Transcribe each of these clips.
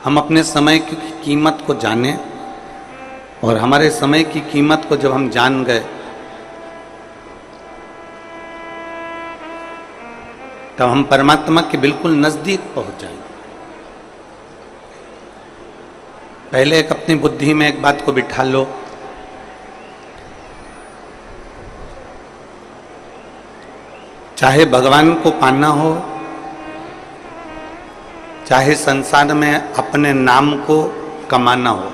हम अपने समय की कीमत को जानें, और हमारे समय की कीमत को जब हम जान गए तब हम परमात्मा के बिल्कुल नजदीक पहुंच जाएंगे। पहले एक अपनी बुद्धि में एक बात को बिठा लो, चाहे भगवान को पाना हो, चाहे संसार में अपने नाम को कमाना हो,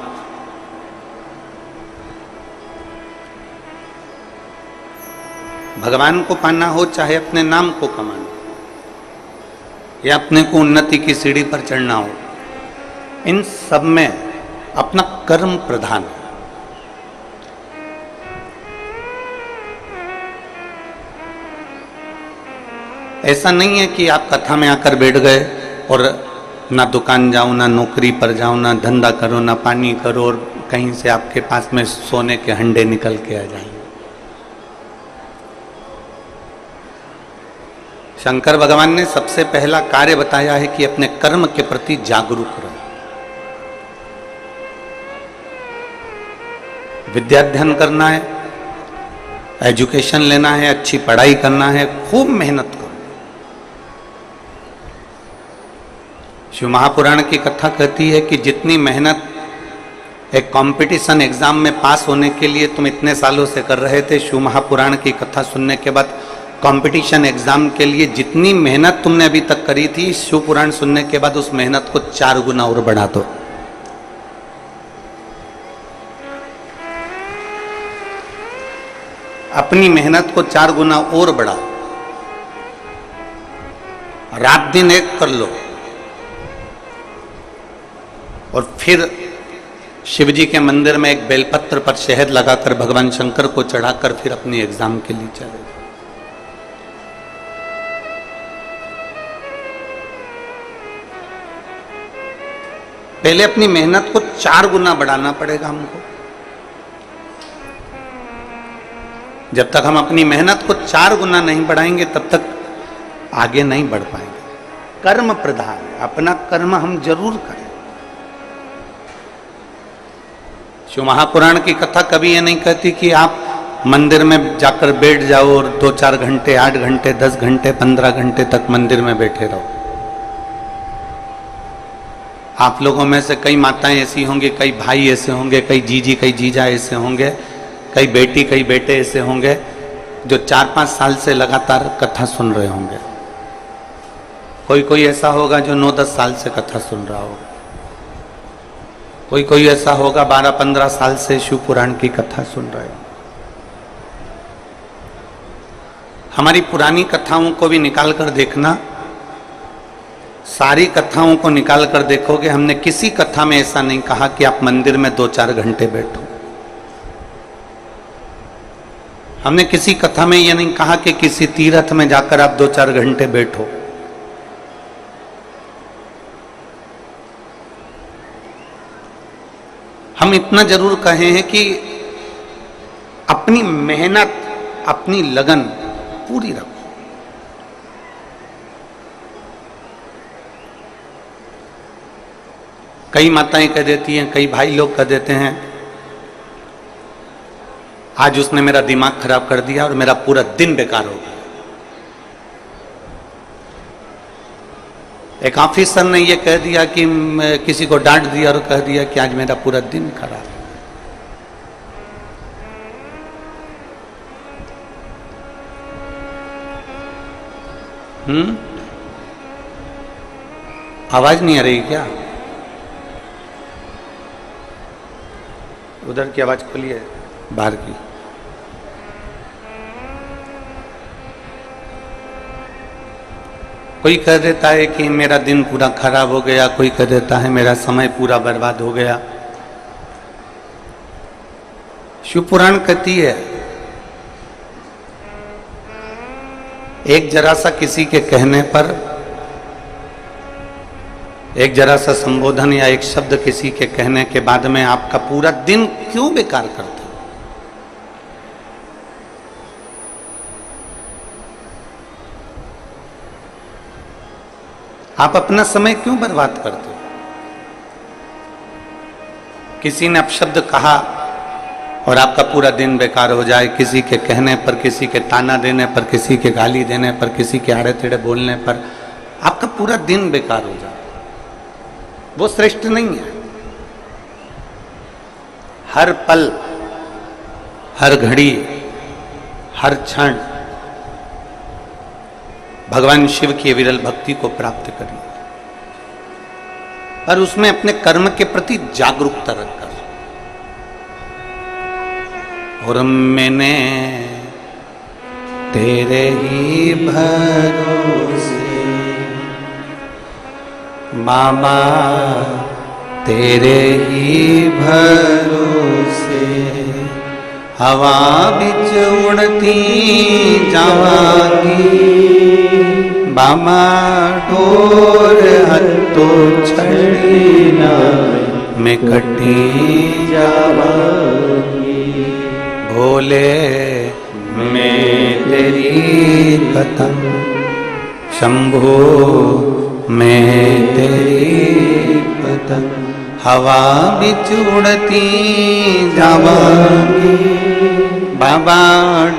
भगवान को पाना हो चाहे अपने नाम को कमाना हो या अपने को उन्नति की सीढ़ी पर चढ़ना हो, इन सब में अपना कर्म प्रधान है। ऐसा नहीं है कि आप कथा में आकर बैठ गए और ना दुकान जाओ, ना नौकरी पर जाओ, ना धंधा करो, ना पानी करो, और कहीं से आपके पास में सोने के हंडे निकल के आ जाएंगे। शंकर भगवान ने सबसे पहला कार्य बताया है कि अपने कर्म के प्रति जागरूक रहो। विद्याध्ययन करना है, एजुकेशन लेना है, अच्छी पढ़ाई करना है, खूब मेहनत करो। शिव महापुराण की कथा कहती है कि जितनी मेहनत एक कंपटीशन एग्जाम में पास होने के लिए तुम इतने सालों से कर रहे थे, शिव महापुराण की कथा सुनने के बाद कंपटीशन एग्जाम के लिए जितनी मेहनत तुमने अभी तक करी थी, शिव पुराण सुनने के बाद उस मेहनत को 4 गुना और बढ़ा दो। अपनी मेहनत को 4 गुना और बढ़ाओ, रात दिन एक कर लो, और फिर शिव जी के मंदिर में एक बेलपत्र पर शहद लगाकर भगवान शंकर को चढ़ाकर फिर अपनी एग्जाम के लिए चले। पहले अपनी मेहनत को 4 गुना बढ़ाना पड़ेगा हमको। जब तक हम अपनी मेहनत को 4 गुना नहीं बढ़ाएंगे तब तक आगे नहीं बढ़ पाएंगे। कर्म प्रधान, अपना कर्म हम जरूर करें। शिव महापुराण की कथा कभी ये नहीं कहती कि आप मंदिर में जाकर बैठ जाओ और 2-4 घंटे, 8 घंटे, 10 घंटे, 15 घंटे तक मंदिर में बैठे रहो। आप लोगों में से कई माताएं ऐसी होंगी, कई भाई ऐसे होंगे, कई जीजी, कई जीजा ऐसे होंगे, कई बेटी, कई बेटे ऐसे होंगे जो 4-5 साल से लगातार कथा सुन रहे होंगे। कोई कोई ऐसा होगा जो 9-10 साल से कथा सुन रहा होगा। कोई कोई ऐसा होगा 12-15 साल से शिव पुराण की कथा सुन रहे हो। हमारी पुरानी कथाओं को भी निकाल कर देखना, सारी कथाओं को निकाल कर देखोगे, हमने किसी कथा में ऐसा नहीं कहा कि आप मंदिर में 2-4 घंटे बैठो। हमने किसी कथा में यह नहीं कहा कि किसी तीर्थ में जाकर आप 2-4 घंटे बैठो। हम इतना जरूर कहे हैं कि अपनी मेहनत, अपनी लगन पूरी रखो। कई माताएं कह देती हैं, कई भाई लोग कह देते हैं, आज उसने मेरा दिमाग खराब कर दिया और मेरा पूरा दिन बेकार हो गया। एक ऑफिसर ने यह कह दिया कि किसी को डांट दिया और कह दिया कि आज मेरा पूरा दिन खराब है। आवाज नहीं आ रही क्या? उधर की आवाज खोलिए, बाहर की। कोई कह देता है कि मेरा दिन पूरा खराब हो गया, कोई कह देता है मेरा समय पूरा बर्बाद हो गया। शिव पुराण कहती है, एक जरा सा किसी के कहने पर, एक जरा सा संबोधन या एक शब्द किसी के कहने के बाद में आपका पूरा दिन क्यों बेकार करते? आप अपना समय क्यों बर्बाद करते हो? किसी ने अपशब्द कहा और आपका पूरा दिन बेकार हो जाए, किसी के कहने पर, किसी के ताना देने पर, किसी के गाली देने पर, किसी के आड़े टेढ़े बोलने पर आपका पूरा दिन बेकार हो जाए, वो श्रेष्ठ नहीं है। हर पल, हर घड़ी, हर क्षण भगवान शिव की विरल भक्ति को प्राप्त करिए और उसमें अपने कर्म के प्रति जागरूकता रखकर। और मैंने तेरे ही भरोसे मामा, तेरे ही भरोसे हवा बिच उड़ती जावांगी, बामा डोर हत्तो छड़ी ना मैं कटी जावांगी। भोले मैं तेरी कथा, शंभो मैं तेरी पतंग, हवा बिच उड़ती जावांगी, बाबा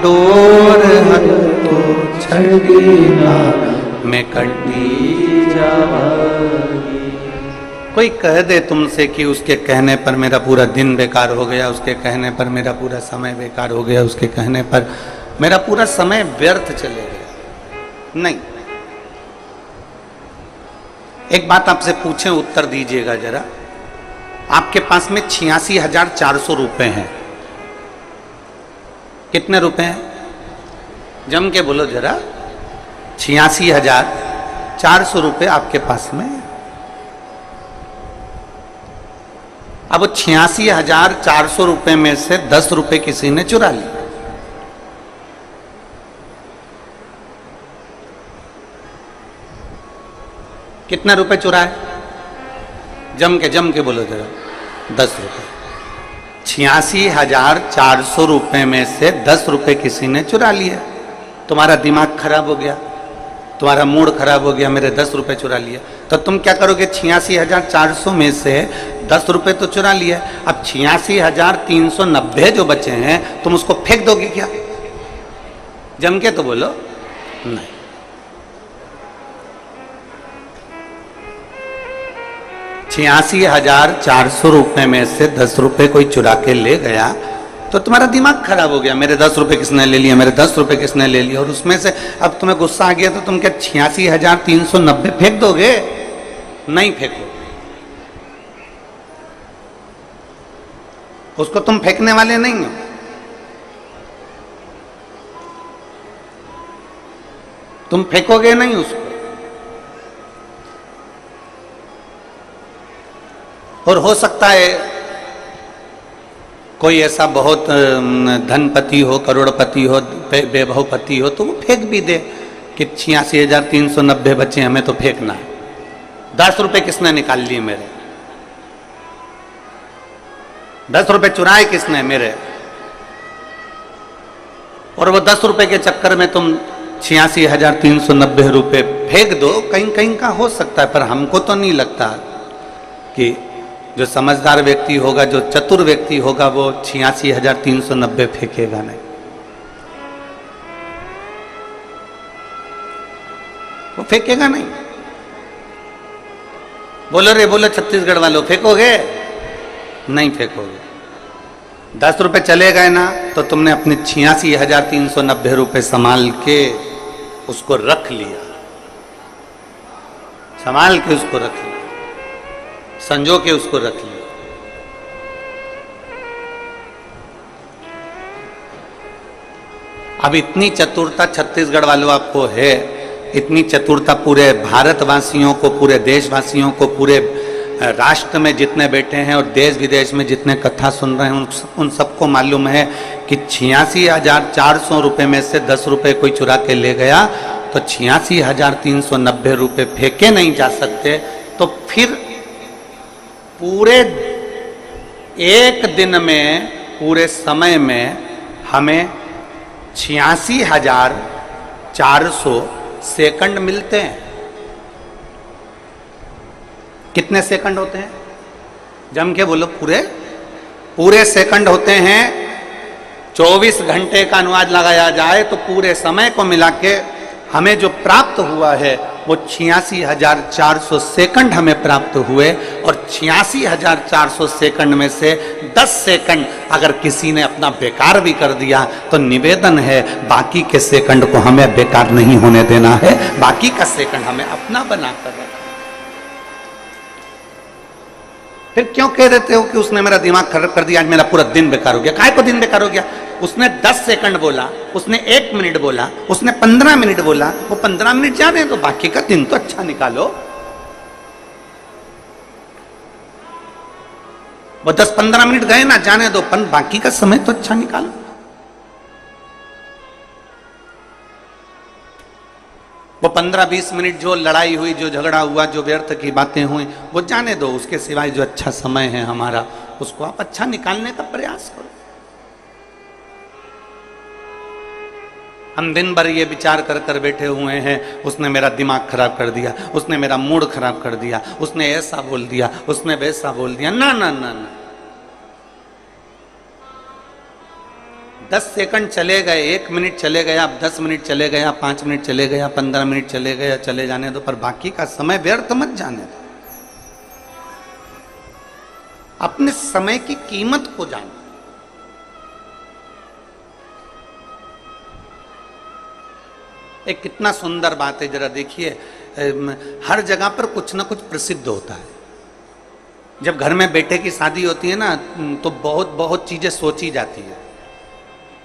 डोर हत्तो छड़ी ना मैं कटी जावांगी। कोई कह दे तुमसे कि उसके कहने पर मेरा पूरा दिन बेकार हो गया, उसके कहने पर मेरा पूरा समय बेकार हो गया, उसके कहने पर मेरा पूरा समय व्यर्थ चले गया, नहीं। एक बात आपसे पूछें, उत्तर दीजिएगा जरा। आपके पास में 86,400 रुपए हैं। कितने रुपए हैं? जम के बोलो जरा। 86,400 रुपए आपके पास में। अब 86,400 रुपए में से 10 रुपए किसी ने चुरा लिए। कितने रुपए चुराए? जम के बोलो जरा। 10 रुपए। 86,400 रुपए में से 10 रुपए किसी ने चुरा लिए। तुम्हारा दिमाग खराब हो गया, तुम्हारा मूड खराब हो गया, मेरे 10 रुपए चुरा लिए। तो तुम क्या करोगे? 86,400 में से 10 रुपए तो चुरा लिए, अब 86,390 जो बचे हैं तुम उसको फेंक दोगे क्या? जम के तो बोलो। नहीं। 86,400 रुपए में से 10 रुपए कोई चुरा के ले गया तो तुम्हारा दिमाग खराब हो गया, मेरे 10 रुपए किसने ले लिया, मेरे 10 रुपए किसने ले लिया। और उसमें से अब तुम्हें गुस्सा आ गया तो तुम क्या 86,390 फेंक दोगे? नहीं फेंको। उसको तुम फेंकने वाले नहीं हो। तुम फेंकोगे नहीं उसको। और हो सकता है कोई ऐसा बहुत धनपति हो, करोड़पति हो, वैभवपति हो तो वो फेंक भी दे कि 86,390 बच्चे हमें तो फेंकना है। 10 रुपए किसने निकाल लिए मेरे? 10 रुपए चुराए किसने मेरे? और वो 10 रुपए के चक्कर में तुम 86,390 रुपए फेंक दो। कहीं कहीं का हो सकता है, पर हमको तो नहीं लगता कि जो समझदार व्यक्ति होगा, जो चतुर व्यक्ति होगा, वो 86,390 फेंकेगा नहीं। वो फेंकेगा नहीं। बोलो रे बोलो छत्तीसगढ़ वालों, फेंकोगे? नहीं फेंकोगे। 10 रुपए चले गए ना तो तुमने अपने 86,390 रुपए संभाल के उसको रख लिया, संभाल के उसको रख लिया, संजो के उसको रख लिया। अब इतनी चतुरता छत्तीसगढ़ वालों आपको है, इतनी चतुरता पूरे भारतवासियों को, पूरे देशवासियों को, पूरे राष्ट्र में जितने बैठे हैं और देश विदेश में जितने कथा सुन रहे हैं उन सबको मालूम है कि 86,400 रुपए में से 10 रुपए कोई चुरा के ले गया तो 86,390 रुपए फेंके नहीं जा सकते। तो फिर पूरे एक दिन में, पूरे समय में हमें 86,400 सेकंड मिलते हैं। कितने सेकंड होते हैं? जम के बोलो। पूरे पूरे सेकंड होते हैं, 24 घंटे का अनुवाद लगाया जाए तो पूरे समय को मिला के हमें जो प्राप्त हुआ है वो 86,400 सेकंड हमें प्राप्त हुए। और 86,400 सेकंड में से 10 सेकंड अगर किसी ने अपना बेकार भी कर दिया तो निवेदन है बाकी के सेकंड को हमें बेकार नहीं होने देना है, बाकी का सेकंड हमें अपना बनाकर रखना। फिर क्यों कह देते हो कि उसने मेरा दिमाग खराब कर दिया, आज मेरा पूरा दिन बेकार हो गया? काहे को दिन बेकार हो गया? उसने 10 सेकंड बोला, उसने 1 मिनट बोला, उसने 15 मिनट बोला, वो 15 मिनट जाने तो बाकी का दिन तो अच्छा निकालो। वो 10-15 मिनट गए ना, जाने दो, बाकी का समय तो अच्छा निकालो। वो 15-20 मिनट जो लड़ाई हुई, जो झगड़ा हुआ, जो व्यर्थ की बातें हुई, वो जाने दो। उसके सिवाय जो अच्छा समय है हमारा, उसको आप अच्छा निकालने का प्रयास करो। हम दिन भर ये विचार कर कर बैठे हुए हैं, उसने मेरा दिमाग खराब कर दिया, उसने मेरा मूड खराब कर दिया, उसने ऐसा बोल दिया, उसने वैसा बोल दिया। ना ना ना ना, 10 सेकंड चले गए, 1 मिनट चले गया, 10 मिनट चले गया, 5 मिनट चले गया, 15 मिनट चले गया, चले जाने दो, पर बाकी का समय व्यर्थ मत जाने दो। अपने समय की कीमत को जानो। एक कितना सुंदर बात है, जरा देखिए, हर जगह पर कुछ ना कुछ प्रसिद्ध होता है। जब घर में बेटे की शादी होती है ना, तो बहुत बहुत चीजें सोची जाती है,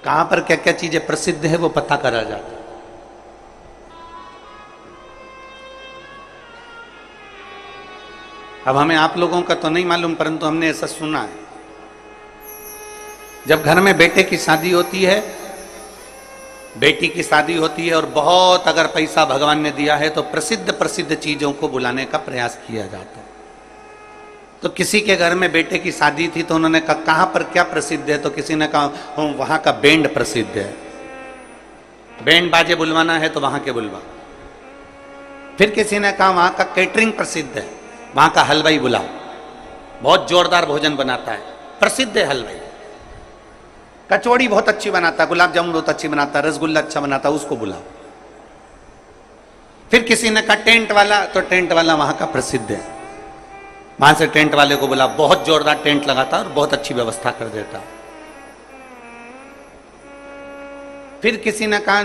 कहां पर क्या क्या चीजें प्रसिद्ध है वो पता करा जाता है। अब हमें आप लोगों का तो नहीं मालूम, परंतु हमने ऐसा सुना है। जब घर में बेटे की शादी होती है, बेटी की शादी होती है, और बहुत अगर पैसा भगवान ने दिया है तो प्रसिद्ध प्रसिद्ध चीजों को बुलाने का प्रयास किया जाता है। तो किसी के घर में बेटे की शादी थी तो उन्होंने कहा कहां पर क्या प्रसिद्ध है? तो किसी ने कहा वहां का बैंड प्रसिद्ध है, बैंड बाजे बुलवाना है तो वहां के बुलवा। फिर किसी ने कहा वहां का कैटरिंग प्रसिद्ध है, वहां का हलवाई बुलाओ, बहुत जोरदार भोजन बनाता है, प्रसिद्ध है हलवाई। कचौड़ी बहुत अच्छी बनाता है, गुलाब जामुन बहुत अच्छी बनाता है, रसगुल्ला अच्छा बनाता है, उसको बुलाओ। फिर किसी ने कहा टेंट वाला, तो टेंट वाला वहां का प्रसिद्ध है, वहां से टेंट वाले को बुला, बहुत जोरदार टेंट लगाता और बहुत अच्छी व्यवस्था कर देता। फिर किसी ने कहा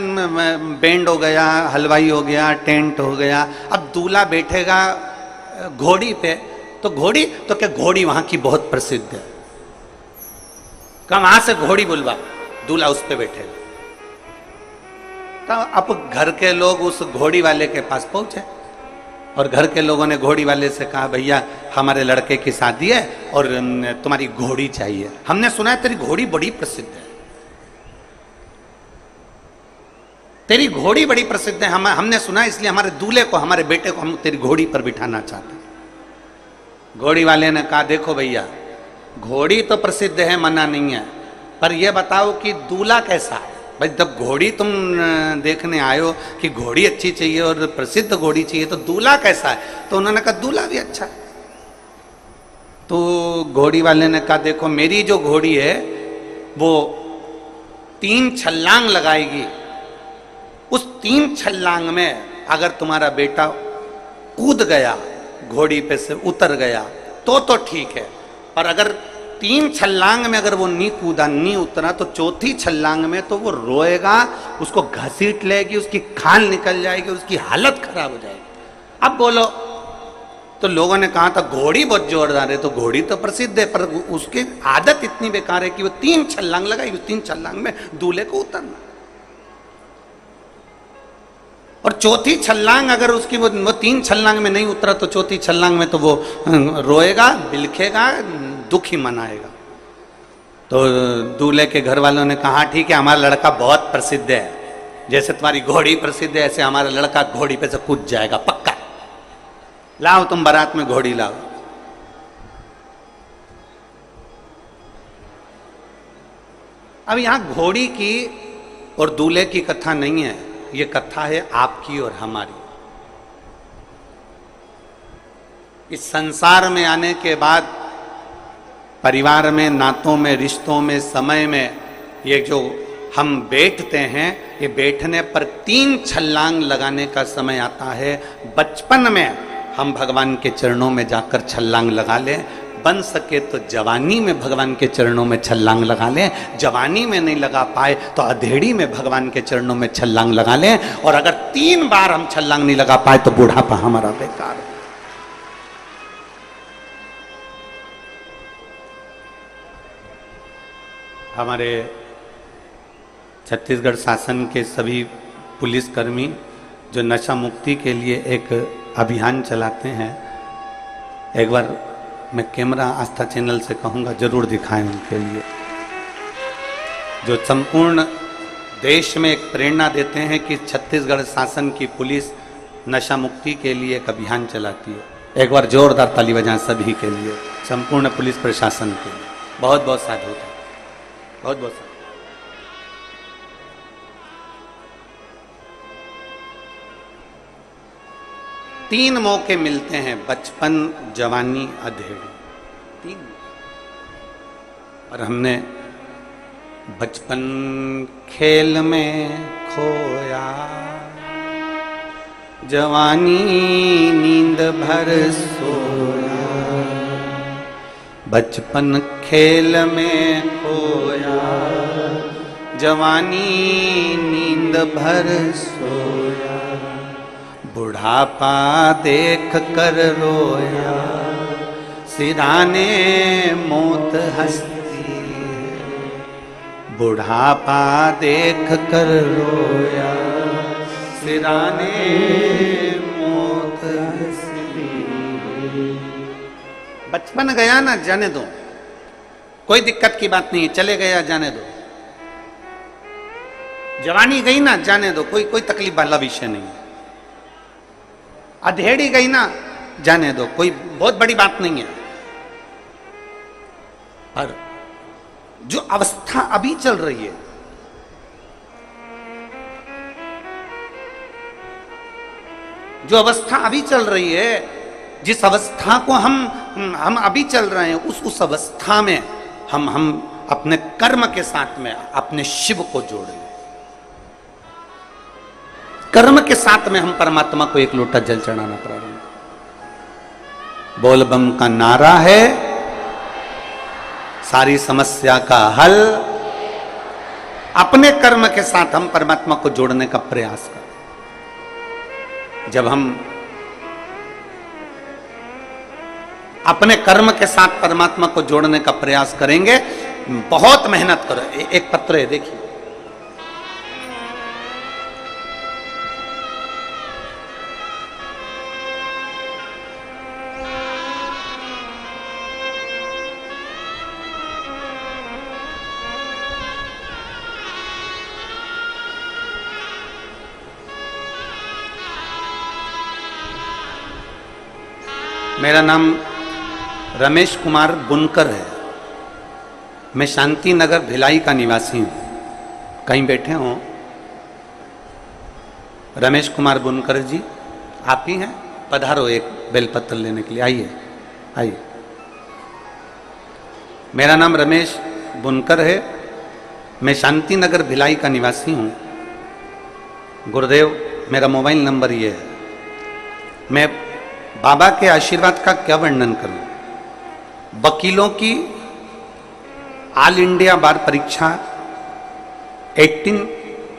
बैंड हो गया, हलवाई हो गया, टेंट हो गया, अब दूल्हा बैठेगा घोड़ी पे, तो घोड़ी तो क्या, घोड़ी वहां की बहुत प्रसिद्ध है, कहा वहां से घोड़ी बुलवा, दूल्हा उस पे बैठेगा। तो अब घर के लोग उस घोड़ी वाले के पास पहुंचे और घर के लोगों ने घोड़ी वाले से कहा भैया हमारे लड़के की शादी है और तुम्हारी घोड़ी चाहिए, हमने सुना है तेरी घोड़ी बड़ी प्रसिद्ध है, तेरी घोड़ी बड़ी प्रसिद्ध है, हमने सुना है, इसलिए हमारे दूल्हे को, हमारे बेटे को हम तेरी घोड़ी पर बिठाना चाहते हैं। घोड़ी वाले ने कहा देखो भैया, घोड़ी तो प्रसिद्ध है, मना नहीं है, पर यह बताओ कि दूल्हा कैसा है? भाई जब घोड़ी तुम देखने आयो कि घोड़ी अच्छी चाहिए और प्रसिद्ध घोड़ी चाहिए, तो दूल्हा कैसा है? तो उन्होंने कहा दूल्हा भी अच्छा है। तो घोड़ी वाले ने कहा देखो मेरी जो घोड़ी है वो 3 छलांग लगाएगी, उस 3 छलांग में अगर तुम्हारा बेटा कूद गया, घोड़ी पे से उतर गया तो ठीक है, और अगर 3 छलांग में अगर वो नहीं कूदा, नहीं उतरा, तो 4थी छलांग में तो वो रोएगा, उसको घसीट लेगी, उसकी खाल निकल जाएगी, उसकी हालत खराब हो जाएगी। अब बोलो, तो लोगों ने कहा था घोड़ी बहुत जोरदार है, तो घोड़ी तो प्रसिद्ध है, पर उसकी आदत इतनी बेकार है कि वो 3 छलांग लगाई, उस 3 छलांग में दूल्हे को उतरना, और 4थी छलांग अगर उसकी वो 3 छलांग में नहीं उतरा तो 4थी छलांग में तो वो रोएगा, बिलखेगा, दुखी मनाएगा। तो दूल्हे के घर वालों ने कहा ठीक है, हमारा लड़का बहुत प्रसिद्ध है, जैसे तुम्हारी घोड़ी प्रसिद्ध है ऐसे हमारा लड़का घोड़ी पे से कूद जाएगा पक्का, लाओ तुम बारात में घोड़ी लाओ। अब यहां घोड़ी की और दूल्हे की कथा नहीं है, ये कथा है आपकी और हमारी। इस संसार में आने के बाद परिवार में, नातों में, रिश्तों में, समय में, ये जो हम बैठते हैं, ये बैठने पर 3 छलांग लगाने का समय आता है। बचपन में हम भगवान के चरणों में जाकर छलांग लगा लें, बन सके तो जवानी में भगवान के चरणों में छलांग लगा लें, जवानी में नहीं लगा पाए तो अधेड़ी में भगवान के चरणों में छलांग लगा लें, और अगर 3 बार हम छलांग नहीं लगा पाए तो बुढ़ापा हमारा बेकार है। हमारे छत्तीसगढ़ शासन के सभी पुलिसकर्मी जो नशा मुक्ति के लिए एक अभियान चलाते हैं, एक बार मैं कैमरा आस्था चैनल से कहूँगा जरूर दिखाएं उनके लिए, जो संपूर्ण देश में एक प्रेरणा देते हैं कि छत्तीसगढ़ शासन की पुलिस नशा मुक्ति के लिए एक अभियान चलाती है। एक बार जोरदार ताली बजाएं सभी के लिए, संपूर्ण पुलिस प्रशासन के लिए। बहुत बहुत साधु, बहुत बहुत साधु। तीन मौके मिलते हैं, बचपन, जवानी, अधेड़ी, 3। और हमने बचपन खेल में खोया, जवानी नींद भर सोया, बचपन खेल में खोया, जवानी नींद भर सोया, बुढ़ापा देख कर रोया, सिराने मौत हंसती है, बुढ़ापा देख कर रोया, सिराने मौत हंसती है। बचपन गया ना, जाने दो, कोई दिक्कत की बात नहीं है, चले गया जाने दो। जवानी गई ना, जाने दो, कोई तकलीफ वाला विषय नहीं है। अधेड़ी गई ना, जाने दो, कोई बहुत बड़ी बात नहीं है। पर जो अवस्था अभी चल रही है, जो अवस्था अभी चल रही है, जिस अवस्था को हम अभी चल रहे हैं, उस अवस्था में हम अपने कर्म के साथ में अपने शिव को जोड़ लें। कर्म के साथ में हम परमात्मा को एक लोटा जल चढ़ाना प्रारंभ। बोल बम का नारा है सारी समस्या का हल। अपने कर्म के साथ हम परमात्मा को जोड़ने का प्रयास करें। जब हम अपने कर्म के साथ परमात्मा को जोड़ने का प्रयास करेंगे, बहुत मेहनत करो। एक पत्र है, देखिए, मेरा नाम रमेश कुमार बुनकर है। मैं शांति नगर भिलाई का निवासी हूँ। कहीं बैठे हों? रमेश कुमार बुनकर जी आप ही हैं? पधारो एक बेलपत्र लेने के लिए, आइए आइए। मेरा नाम रमेश बुनकर है, मैं शांति नगर भिलाई का निवासी हूँ। गुरुदेव मेरा मोबाइल नंबर ये है। मैं बाबा के आशीर्वाद का क्या वर्णन करूं। वकीलों की ऑल इंडिया बार परीक्षा 18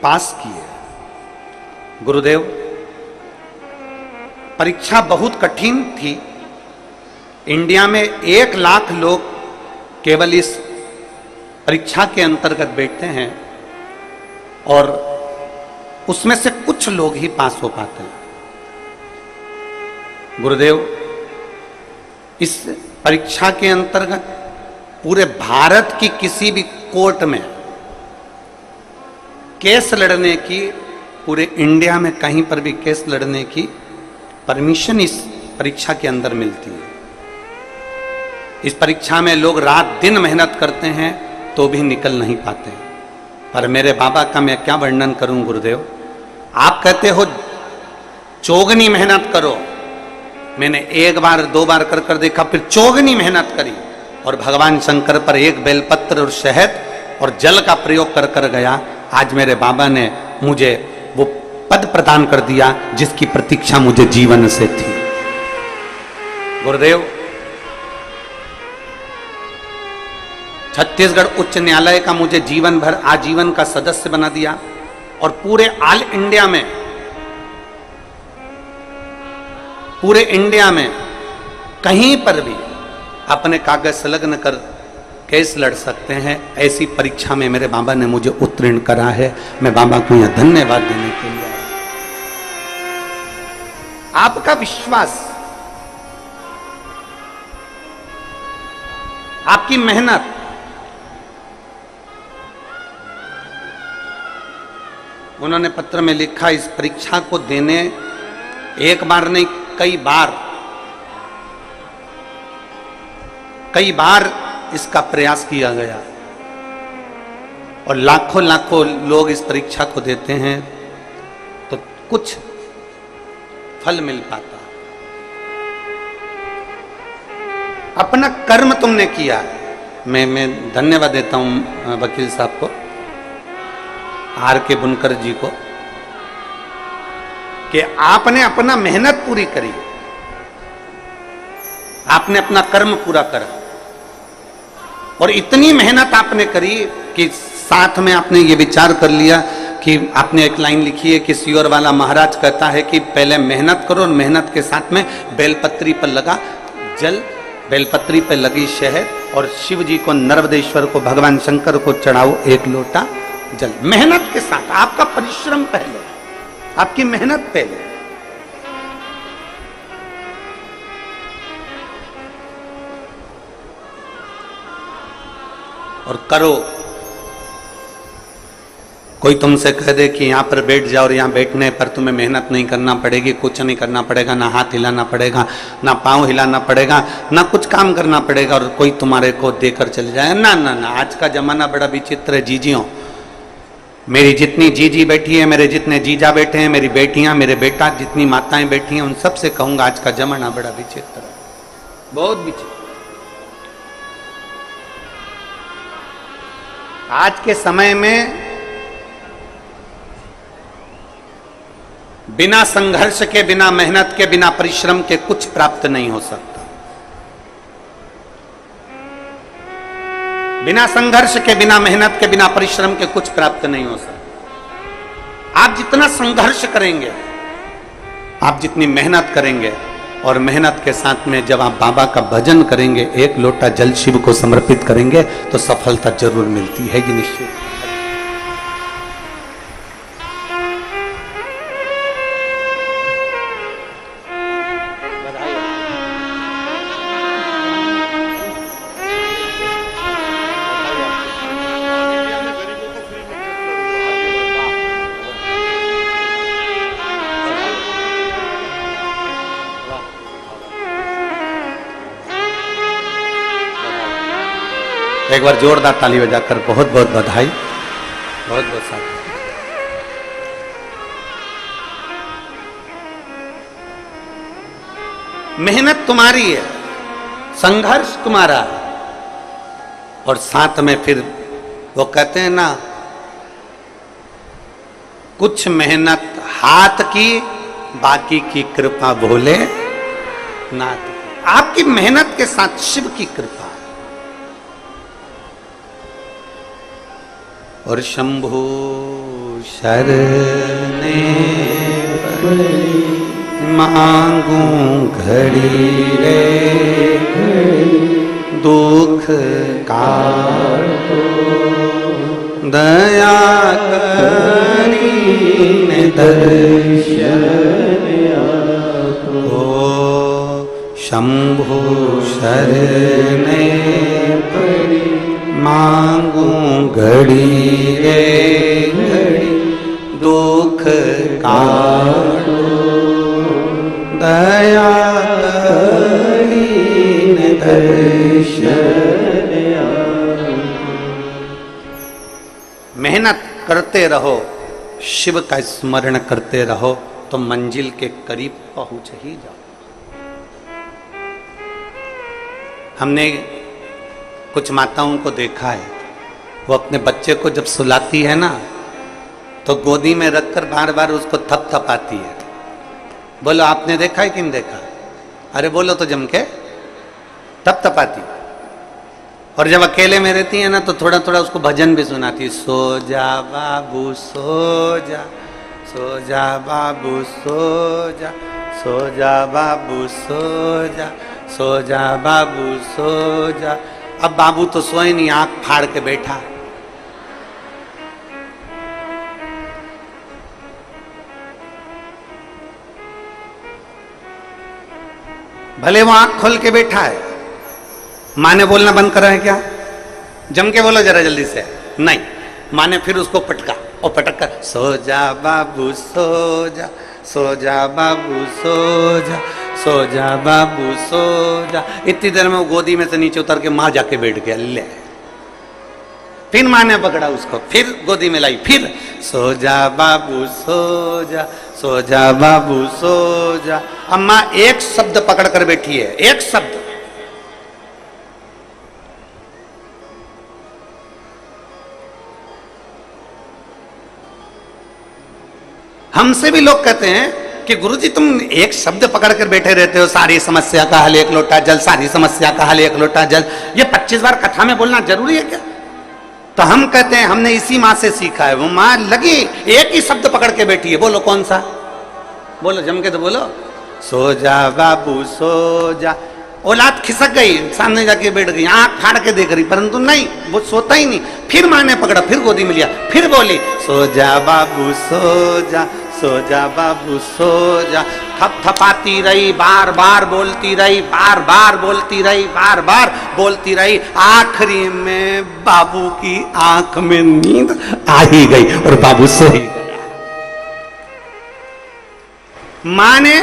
पास की है। गुरुदेव परीक्षा बहुत कठिन थी। इंडिया में 1 लाख लोग केवल इस परीक्षा के अंतर्गत बैठते हैं और उसमें से कुछ लोग ही पास हो पाते हैं। गुरुदेव इस परीक्षा के अंतर्गत पूरे भारत की किसी भी कोर्ट में केस लड़ने की, पूरे इंडिया में कहीं पर भी केस लड़ने की परमिशन इस परीक्षा के अंदर मिलती है। इस परीक्षा में लोग रात दिन मेहनत करते हैं तो भी निकल नहीं पाते। पर मेरे बाबा का मैं क्या वर्णन करूं गुरुदेव। आप कहते हो चौगनी मेहनत करो, मैंने 1 बार 2 बार कर देखा, फिर चौगनी मेहनत करी। और भगवान शंकर पर एक बेलपत्र और शहद और जल का प्रयोग कर कर गया। आज मेरे बाबा ने मुझे वो पद प्रदान कर दिया जिसकी प्रतीक्षा मुझे जीवन से थी। गुरुदेव छत्तीसगढ़ उच्च न्यायालय का मुझे जीवन भर आजीवन का सदस्य बना दिया और पूरे इंडिया में कहीं पर भी अपने कागज संलग्न कर केस लड़ सकते हैं, ऐसी परीक्षा में मेरे बाबा ने मुझे उत्तीर्ण करा है। मैं बाबा को यहां धन्यवाद देने के लिए आया। आपका विश्वास, आपकी मेहनत, उन्होंने पत्र में लिखा, इस परीक्षा को देने एक बार नहीं कई बार इसका प्रयास किया गया और लाखों लाखों लोग इस परीक्षा को देते हैं तो कुछ फल मिल पाता। अपना कर्म तुमने किया। मैं धन्यवाद देता हूं वकील साहब को, आर के बुनकर जी को, कि आपने अपना मेहनत पूरी करी, आपने अपना कर्म पूरा करा और इतनी मेहनत आपने करी कि साथ में आपने ये विचार कर लिया कि आपने एक लाइन लिखी है कि सियोर वाला महाराज कहता है कि पहले मेहनत करो और मेहनत के साथ में बेलपत्री पर लगा जल, बेलपत्री पर लगी शहद और शिव जी को, नर्मदेश्वर को, भगवान शंकर को चढ़ाओ एक लोटा जल। मेहनत के साथ, आपका परिश्रम पहले, आपकी मेहनत पहले। और करो। कोई तुमसे कह दे कि यहां पर बैठ जाओ और यहां बैठने पर तुम्हें मेहनत नहीं करना पड़ेगी, कुछ नहीं करना पड़ेगा, ना हाथ हिलाना पड़ेगा, ना पांव हिलाना पड़ेगा, ना कुछ काम करना पड़ेगा और कोई तुम्हारे को देकर चले जाए, ना ना ना। आज का जमाना बड़ा विचित्र है जीजियों। मेरी जितनी जीजी बैठी है, मेरे जितने जीजा बैठे हैं, मेरी बेटियां, मेरे बेटा, जितनी माताएं बैठी हैं, उन सबसे कहूंगा आज का जमाना बड़ा विचित्र है, बहुत विचित्र। आज के समय में बिना संघर्ष के, बिना मेहनत के, बिना परिश्रम के कुछ प्राप्त नहीं हो सकता। बिना संघर्ष के, बिना मेहनत के, बिना परिश्रम के कुछ प्राप्त नहीं हो सकता। आप जितना संघर्ष करेंगे, आप जितनी मेहनत करेंगे और मेहनत के साथ में जब आप बाबा का भजन करेंगे, एक लोटा जल शिव को समर्पित करेंगे तो सफलता जरूर मिलती है, ये निश्चित। एक बार जोरदार ताली बजाकर बहुत बहुत बधाई, बहुत बहुत साथ। मेहनत तुम्हारी है, संघर्ष तुम्हारा है और साथ में फिर वो कहते हैं ना, कुछ मेहनत हाथ की, बाकी की कृपा भोले नाथ। आपकी मेहनत के साथ शिव की कृपा और शंभु शरणे मांगू घड़ी रे दुख काटो दया करी दर्शन ओ शंभु शरणे मांगू घड़ी रे घड़ी दुख काटो दया करीन दर्शन। मेहनत करते रहो, शिव का स्मरण करते रहो तो मंजिल के करीब पहुंच ही जाओ। हमने कुछ माताओं को देखा है, वो अपने बच्चे को जब सुलाती है ना तो गोदी में रखकर बार बार उसको थपथपाती है। बोलो आपने देखा है कि नहीं देखा? अरे बोलो तो जम के, थपथपाती। और जब अकेले में रहती है ना तो थोड़ा थोड़ा उसको भजन भी सुनाती है, सो जा बाबू सो जा, सो जा बाबू सो जा, सो जा बाबू सो जा, सो जा बाबू सो जा। अब बाबू तो सोए नहीं, आंख फाड़ के बैठा। भले वो आंख खोल के बैठा है, माँ ने बोलना बंद करा है क्या? जम के बोलो जरा जल्दी से। नहीं, माँ ने फिर उसको पटका और पटक कर, सो जा बाबू सो जा, सो जा बाबू सो जा, सो जा बाबू सो जा। इतनी देर में वो गोदी में से नीचे उतर के माँ जाके बैठ गया। ले, फिर माँ ने पकड़ा उसको, फिर गोदी में लाई, फिर सो जा बाबू सो जा, सो जा बाबू सो जा। अम्मा एक शब्द पकड़ कर बैठी है, एक शब्द। हमसे भी लोग कहते हैं कि गुरुजी तुम एक शब्द पकड़ कर बैठे रहते हो, सारी समस्या का हल एक लोटा जल, सारी समस्या का हल एक लोटा जल। ये 25 बार कथा में बोलना जरूरी है क्या? तो हम कहते हैं हमने इसी माँ से सीखा है। वो माँ लगी एक ही शब्द पकड़ के बैठी है। बोलो कौन सा? बोलो जम के तो बोलो, सो जा बाबू सो जा। औलाद खिसक गई, सामने जाके बैठ गई, आंख फाड़ के देख रही, परंतु नहीं, वो सोता ही नहीं। फिर माँ ने पकड़ा, फिर गोदी में लिया, फिर बोली, सो जा बाबू सो जा, सो जा बाबू सो जा। थपथपाती रही, बार बार बोलती रही, बार बार बोलती रही, बार बार बोलती रही। आखिरी में बाबू की आंख में नींद आ ही गई और बाबू सो ही गया। माँ ने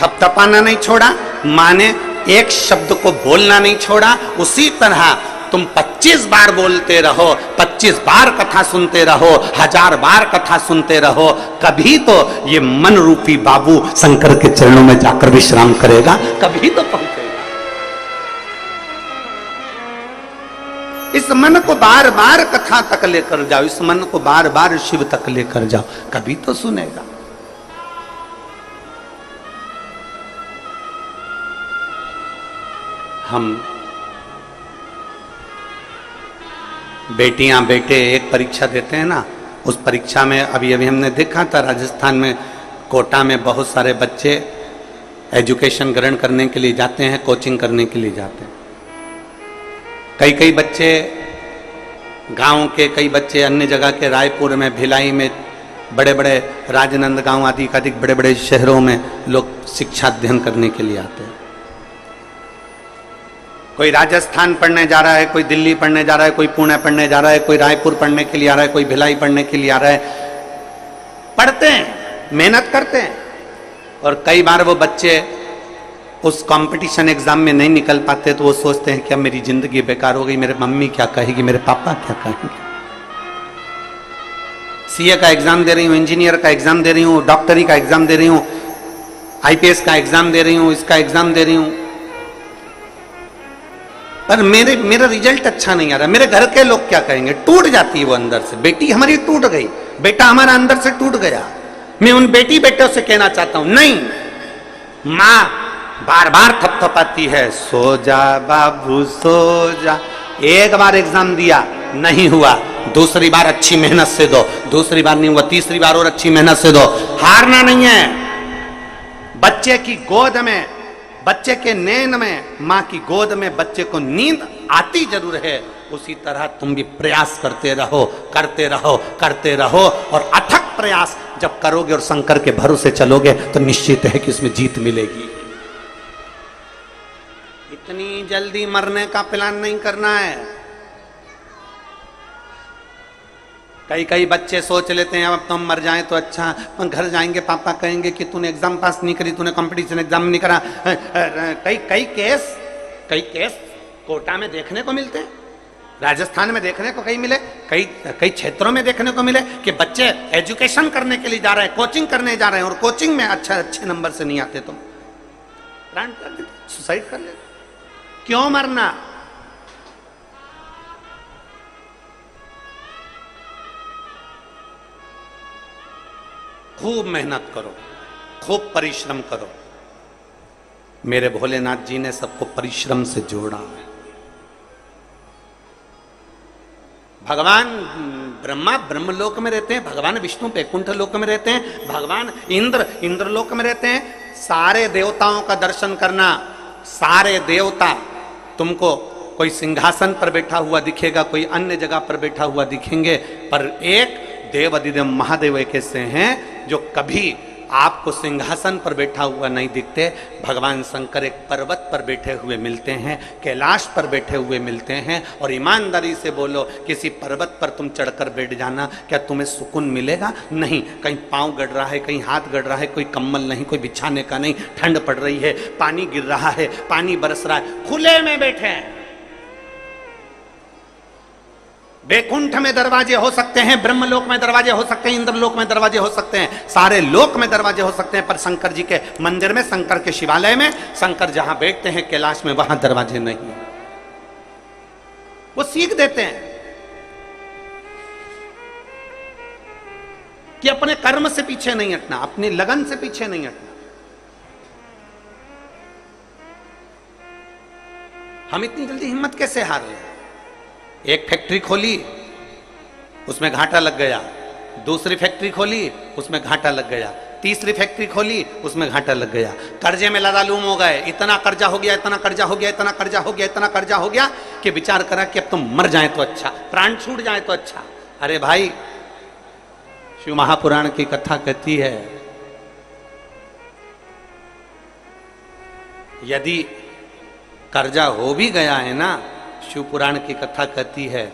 थपथपाना नहीं छोड़ा, माँ ने एक शब्द को बोलना नहीं छोड़ा। उसी तरह तुम 25 बार बोलते रहो, 25 बार कथा सुनते रहो, 1000 बार कथा सुनते रहो, कभी तो ये मन रूपी बाबू शंकर के चरणों में जाकर विश्राम करेगा, कभी तो पहुंचेगा। इस मन को बार बार कथा तक लेकर जाओ, इस मन को बार बार शिव तक लेकर जाओ, कभी तो सुनेगा। हम बेटियां बेटे एक परीक्षा देते हैं ना, उस परीक्षा में अभी अभी हमने देखा था राजस्थान में कोटा में बहुत सारे बच्चे एजुकेशन ग्रहण करने के लिए जाते हैं, कोचिंग करने के लिए जाते हैं। कई कई बच्चे गांव के, कई बच्चे अन्य जगह के, रायपुर में, भिलाई में, बड़े बड़े राजनांदगांव आदि का अधिक बड़े बड़े शहरों में लोग शिक्षा अध्ययन करने के लिए आते हैं। कोई राजस्थान पढ़ने जा रहा है, कोई दिल्ली पढ़ने जा रहा है, कोई पुणे पढ़ने जा रहा है, कोई रायपुर पढ़ने के लिए आ रहा है, कोई भिलाई पढ़ने के लिए आ रहा है। पढ़ते हैं, मेहनत करते हैं, और कई बार वो बच्चे उस कंपटीशन एग्जाम में नहीं निकल पाते तो वो सोचते हैं कि अब मेरी जिंदगी बेकार हो गई, मेरे मम्मी क्या कहेगी, मेरे पापा क्या कहेंगे। सीए का एग्जाम दे रही हूँ, इंजीनियर का एग्जाम दे रही हूँ, डॉक्टरी का एग्जाम दे रही हूँ, आईपीएस का एग्जाम दे रही हूँ, इसका एग्जाम दे रही हूँ, पर मेरा रिजल्ट अच्छा नहीं आ रहा, मेरे घर के लोग क्या कहेंगे। टूट जाती है वो अंदर से। बेटी हमारी टूट गई, बेटा हमारा अंदर से टूट गया। मैं उन बेटी बेटों से कहना चाहता हूं, नहीं, माँ बार बार थपथपाती है, सो जा बाबू सो जा। एक बार एग्जाम दिया, नहीं हुआ, दूसरी बार अच्छी मेहनत से दो, दूसरी बार नहीं हुआ, तीसरी बार और अच्छी मेहनत से दो। हारना नहीं है। बच्चे की गोद में, बच्चे के नैन में, माँ की गोद में बच्चे को नींद आती जरूर है, उसी तरह तुम भी प्रयास करते रहो, करते रहो, करते रहो। और अथक प्रयास जब करोगे और शंकर के भरोसे चलोगे तो निश्चित है कि उसमें जीत मिलेगी। इतनी जल्दी मरने का प्लान नहीं करना है। कई कई बच्चे सोच लेते हैं अब तो हम मर जाएं तो अच्छा, घर जाएंगे पापा कहेंगे कि तूने एग्जाम पास नहीं करी, तूने कंपटीशन एग्जाम नहीं करा। कई केस कोटा में देखने को मिलते हैं, राजस्थान में देखने को कई मिले, कई क्षेत्रों में देखने को मिले कि बच्चे एजुकेशन करने के लिए जा रहे हैं, कोचिंग करने जा रहे हैं, और कोचिंग में अच्छे नंबर से नहीं आते तो प्राण कर देते, सुसाइड कर लेते। क्यों मरना? खूब मेहनत करो, खूब परिश्रम करो। मेरे भोलेनाथ जी ने सबको परिश्रम से जोड़ा है। भगवान ब्रह्मा ब्रह्मलोक में रहते हैं, भगवान विष्णु वैकुंठ लोक में रहते हैं, भगवान इंद्र इंद्रलोक में रहते हैं। सारे देवताओं का दर्शन करना, सारे देवता तुमको कोई सिंहासन पर बैठा हुआ दिखेगा, कोई अन्य जगह पर बैठा हुआ दिखेंगे, पर एक देव अधिदेव महादेव एक ऐसे हैं जो कभी आपको सिंहासन पर बैठा हुआ नहीं दिखते। भगवान शंकर एक पर्वत पर बैठे हुए मिलते हैं, कैलाश पर बैठे हुए मिलते हैं। और ईमानदारी से बोलो, किसी पर्वत पर तुम चढ़कर बैठ जाना, क्या तुम्हें सुकून मिलेगा? नहीं। कहीं पांव गड़ रहा है, कहीं हाथ गड़ रहा है, कोई कंबल नहीं, कोई बिछाने का नहीं, ठंड पड़ रही है, पानी गिर रहा है, पानी बरस रहा है, खुले में बैठे हैं। वैकुंठ में दरवाजे हो सकते हैं, ब्रह्मलोक में दरवाजे हो सकते हैं, इंद्रलोक में दरवाजे हो सकते हैं, सारे लोक में दरवाजे हो सकते हैं, पर शंकर जी के मंदिर में, शंकर के शिवालय में, शंकर जहां बैठते हैं कैलाश में, वहां दरवाजे नहीं। वो सीख देते हैं कि अपने कर्म से पीछे नहीं हटना, अपनी लगन से पीछे नहीं हटना। हम इतनी जल्दी हिम्मत कैसे हार रहे? एक फैक्ट्री खोली, उसमें घाटा लग गया, दूसरी फैक्ट्री खोली, उसमें घाटा लग गया, तीसरी फैक्ट्री खोली, उसमें घाटा लग गया, कर्जे में लदालूम हो गए, इतना कर्जा हो गया, इतना कर्जा हो गया, इतना कर्जा हो गया, इतना कर्जा हो गया कि विचार करा कि अब तो मर जाए तो अच्छा, प्राण छूट जाए तो अच्छा। अरे भाई, शिव महापुराण की कथा कहती है, यदि कर्जा हो भी गया है ना, शिव पुराण की कथा कहती है,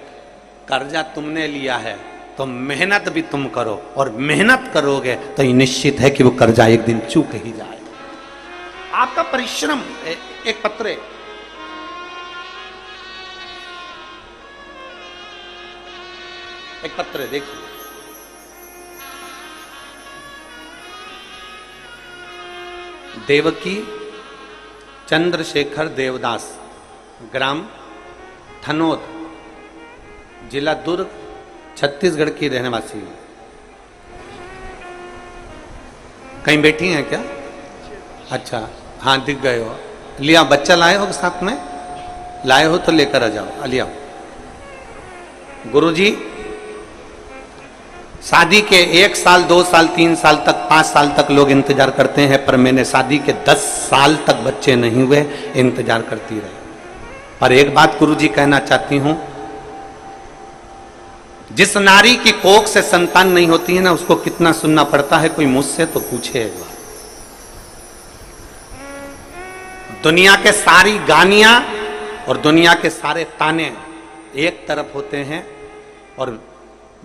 कर्जा तुमने लिया है तो मेहनत भी तुम करो, और मेहनत करोगे तो ये निश्चित है कि वो कर्जा एक दिन चूक ही जाएगा। आपका परिश्रम। एक पत्र, एक पत्र देखिए, देवकी चंद्रशेखर देवदास, ग्राम थनोद, जिला दुर्ग, छत्तीसगढ़ की रहने वासी है। कहीं बैठी हैं क्या? अच्छा, हाँ दिख गए हो। लिया, बच्चा लाए हो साथ में? लाए हो तो लेकर आ जाओ, लिया। गुरुजी, शादी के 1 साल 2 साल 3 साल तक 5 साल तक लोग इंतजार करते हैं, पर मैंने शादी के 10 साल तक बच्चे नहीं हुए, इंतजार करती रही। पर एक बात गुरुजी कहना चाहती हूं, जिस नारी की कोख से संतान नहीं होती है ना, उसको कितना सुनना पड़ता है, कोई मुझसे तो पूछे एक बार। दुनिया के सारी गानियां और दुनिया के सारे ताने एक तरफ होते हैं, और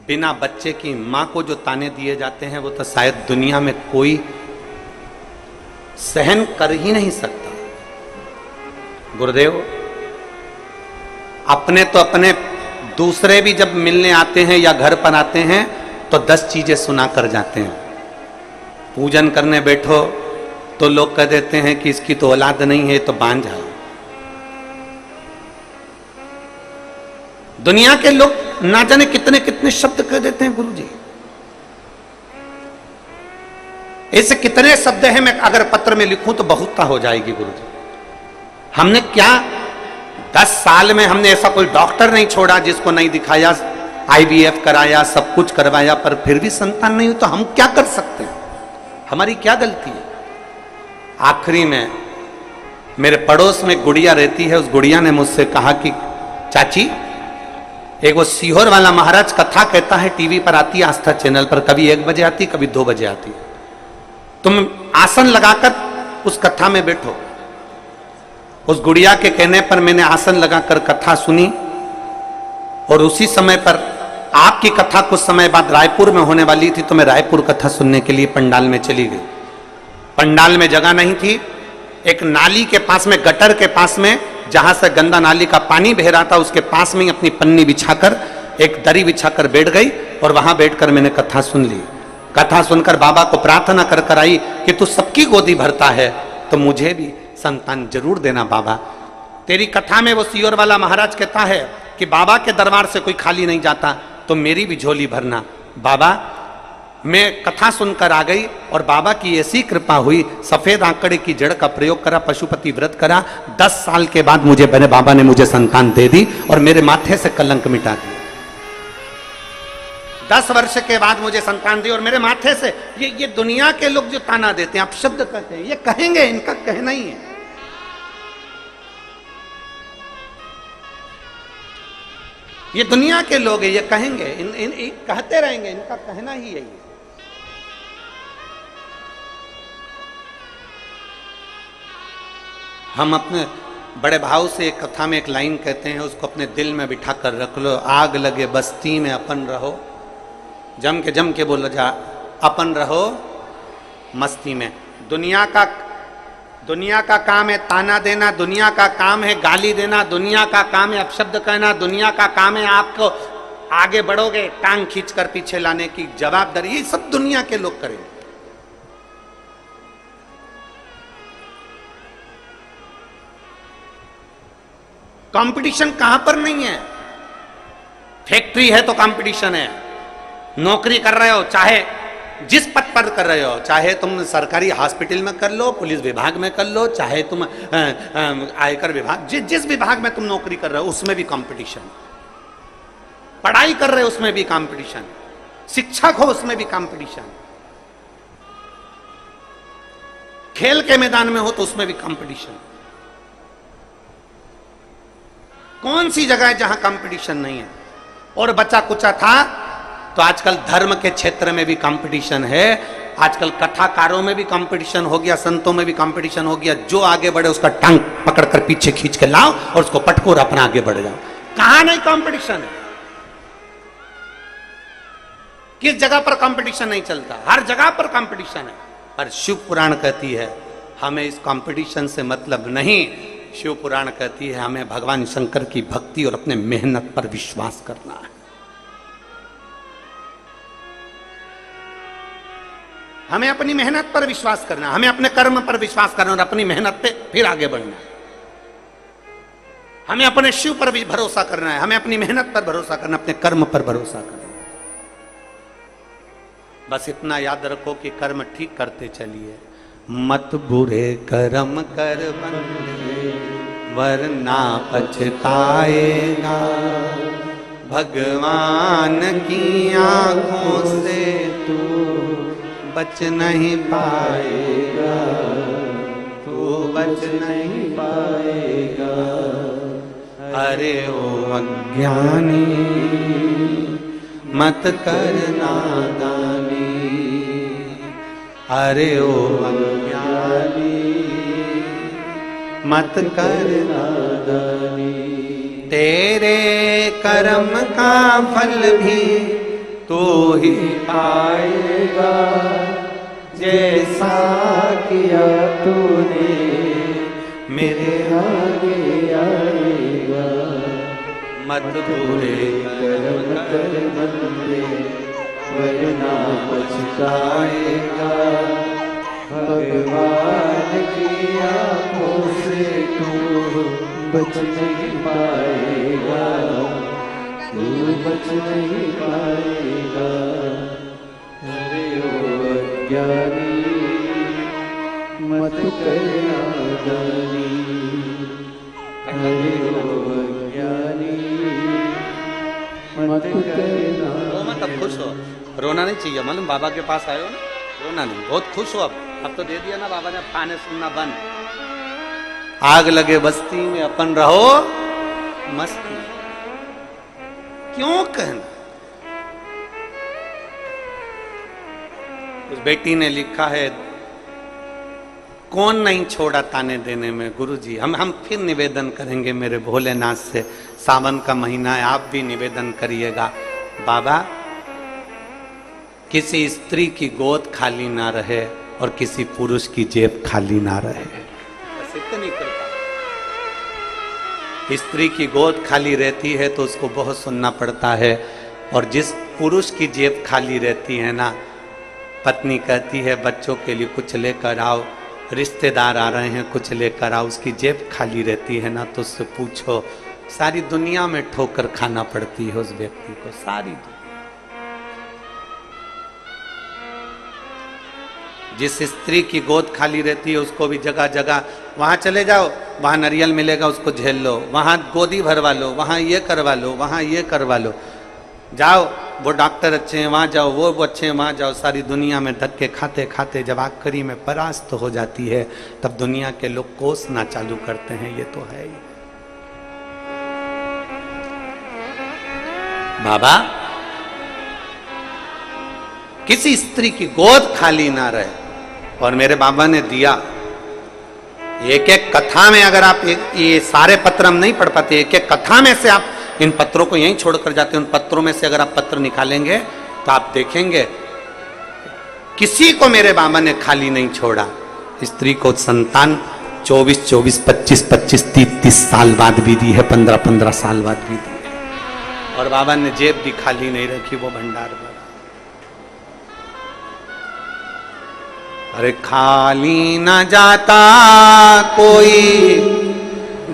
बिना बच्चे की मां को जो ताने दिए जाते हैं वो तो शायद दुनिया में कोई सहन कर ही नहीं सकता। गुरुदेव, अपने तो अपने, दूसरे भी जब मिलने आते हैं या घर पर आते हैं तो 10 चीजें सुना कर जाते हैं। पूजन करने बैठो तो लोग कह देते हैं कि इसकी तो औलाद नहीं है, तो बांझ है। दुनिया के लोग ना जाने कितने कितने शब्द कह देते हैं गुरुजी। ऐसे कितने शब्द हैं, मैं अगर पत्र में लिखूं तो बहुतता हो जाएगी गुरुजी। हमने क्या 10 साल में हमने ऐसा कोई डॉक्टर नहीं छोड़ा जिसको नहीं दिखाया, IVF कराया, सब कुछ करवाया, पर फिर भी संतान नहीं हुई, तो हम क्या कर सकते हैं? हमारी क्या गलती है? आखिरी में मेरे पड़ोस में गुड़िया रहती है, उस गुड़िया ने मुझसे कहा कि चाची, एक वो सीहोर वाला महाराज कथा कहता है, टीवी पर आती है, आस्था चैनल पर, कभी 1 बजे आती, कभी 2 बजे आती। तुम आसन लगाकर उस कथा में बैठो। उस गुड़िया के कहने पर मैंने आसन लगाकर कथा सुनी, और उसी समय पर आपकी कथा कुछ समय बाद रायपुर में होने वाली थी, तो मैं रायपुर कथा सुनने के लिए पंडाल में चली गई। पंडाल में जगह नहीं थी, एक नाली के पास में, गटर के पास में, जहां से गंदा नाली का पानी बह रहा था, उसके पास में ही अपनी पन्नी बिछाकर, एक दरी बिछाकर बैठ गई, और वहां बैठकर मैंने कथा सुन ली। कथा सुनकर बाबा को प्रार्थना कर कर आई कि तू सबकी गोदी भरता है, तो मुझे भी संतान जरूर देना बाबा। तेरी कथा में वो सीहोर वाला महाराज कहता है कि बाबा के दरबार से कोई खाली नहीं जाता, तो मेरी भी झोली भरना। बाबा, मैं कथा सुनकर आ गई और बाबा की ऐसी कृपा हुई, सफेद आंकड़े की जड़ का प्रयोग करा, पशुपति व्रत करा, 10 साल के बाद मुझे मेरे बाबा ने मुझे संतान दे दी और मेरे माथे से कलंक मिटा दिया। 10 वर्ष के बाद मुझे संतान दी और मेरे माथे से ये दुनिया के लोग जो ताना देते हैं, आप शब्द कहते हैं, ये कहेंगे, इनका कहना ही है। ये दुनिया के लोग हैं, ये कहेंगे, इन कहते रहेंगे, इनका कहना ही यही है। हम अपने बड़े भाव से एक कथा में एक लाइन कहते हैं, उसको अपने दिल में बिठा कर रख लो। आग लगे बस्ती में अपन रहो, जम के बोलो जा, अपन रहो मस्ती में। दुनिया का काम है ताना देना, दुनिया का काम है गाली देना, दुनिया का काम है अपशब्द कहना, दुनिया का काम है आपको आगे बढ़ोगे टांग खींचकर पीछे लाने की जवाबदारी, ये सब दुनिया के लोग करेंगे। कंपटीशन कहां पर नहीं है? फैक्ट्री है तो कंपटीशन है, नौकरी कर रहे हो, चाहे जिस पद पर कर रहे हो, चाहे तुम सरकारी हॉस्पिटल में कर लो, पुलिस विभाग में कर लो, चाहे तुम आयकर विभाग, जिस विभाग में तुम नौकरी कर रहे हो उसमें भी कंपटीशन, पढ़ाई कर रहे हो उसमें भी कंपटीशन, शिक्षक हो उसमें भी कंपटीशन, खेल के मैदान में हो तो उसमें भी कंपटीशन। कौन सी जगह है जहां कंपटीशन नहीं है? और बचा कुचा था तो आजकल धर्म के क्षेत्र में भी कंपटीशन है, आजकल कथाकारों में भी कंपटीशन हो गया, संतों में भी कंपटीशन हो गया। जो आगे बढ़े उसका टांग पकड़कर पीछे खींच के लाओ और उसको पटको और अपना आगे बढ़ जाओ। कहां नहीं कंपटीशन है? किस जगह पर कंपटीशन नहीं चलता? हर जगह पर कंपटीशन है। पर शिव पुराण कहती है हमें इस कंपटीशन से मतलब नहीं। शिव पुराण कहती है हमें भगवान शंकर की भक्ति और अपने मेहनत पर विश्वास करना है। हमें अपनी मेहनत पर विश्वास करना, हमें अपने कर्म पर विश्वास करना और अपनी मेहनत पे फिर आगे बढ़ना है। हमें अपने शिव पर भी भरोसा करना है, हमें अपनी मेहनत पर भरोसा करना, अपने कर्म पर भरोसा करना। बस इतना याद रखो कि कर्म ठीक करते चलिए, मत बुरे कर्म कर बंदे वरना पछताएगा। भगवान की आंखों से तू बच नहीं पाएगा, तू बच नहीं पाएगा। अरे ओ अज्ञानी मत कर नादानी, अरे ओ अज्ञानी मत कर नादानी। तेरे कर्म का फल भी तू ही पाएगा, जैसा किया तूने मेरे आगे आएगा। मत बुरे कर्म कर बंदे वरना पछताएगा। भगवान की आंखों से तू बच नहीं पाएगा, तू बच नहीं पाएगा। अरे ओ अज्ञानी मत कर नादानी, अरे ओ अज्ञानी मत कर नादानी। मत अब खुश हो, रोना नहीं चाहिए। मालूम बाबा के पास आए हो ना, रोना नहीं, बहुत खुश हो। अब तो दे दिया ना बाबा ने, खाने सुनना बंद। आग लगे बस्ती में अपन रहो मस्ती, क्यों कहना? उस बेटी ने लिखा है कौन नहीं छोड़ा ताने देने में। गुरुजी हम फिर निवेदन करेंगे मेरे भोलेनाथ से, सावन का महीना है, आप भी निवेदन करिएगा। बाबा किसी स्त्री की गोद खाली ना रहे और किसी पुरुष की जेब खाली ना रहे। बस इतनी कृपा। स्त्री की गोद खाली रहती है तो उसको बहुत सुनना पड़ता है, और जिस पुरुष की जेब खाली रहती है ना, पत्नी कहती है बच्चों के लिए कुछ लेकर आओ, रिश्तेदार आ रहे हैं कुछ लेकर आओ, उसकी जेब खाली रहती है ना, तो उससे पूछो सारी दुनिया में ठोकर खाना पड़ती है उस व्यक्ति को, सारी दुनिया। जिस स्त्री की गोद खाली रहती है उसको भी जगह जगह वहां चले जाओ, वहां नारियल मिलेगा उसको झेल लो, वहां गोदी भरवा लो, वहां ये करवा लो, वहां ये करवा लो, जाओ वो डॉक्टर अच्छे हैं वहां जाओ, वो अच्छे हैं वहां जाओ। सारी दुनिया में धक्के खाते खाते जब आखिरी में परास्त हो जाती है तब दुनिया के लोग कोसना चालू करते हैं, ये तो है ही। बाबा किसी स्त्री की गोद खाली ना रहे, और मेरे बाबा ने दिया। एक एक कथा में अगर आप ये सारे पत्र हम नहीं पढ़ पाते, एक एक कथा में से आप इन पत्रों को यहीं छोड़कर जाते हैं, उन पत्रों में से अगर आप पत्र निकालेंगे तो आप देखेंगे किसी को मेरे बाबा ने खाली नहीं छोड़ा। स्त्री को संतान 24-24, 25-25, 30-30 साल बाद भी दी है, 15-15 साल बाद भी दी है, और बाबा ने जेब भी खाली नहीं रखी, वो भंडार भरा। अरे खाली न जाता कोई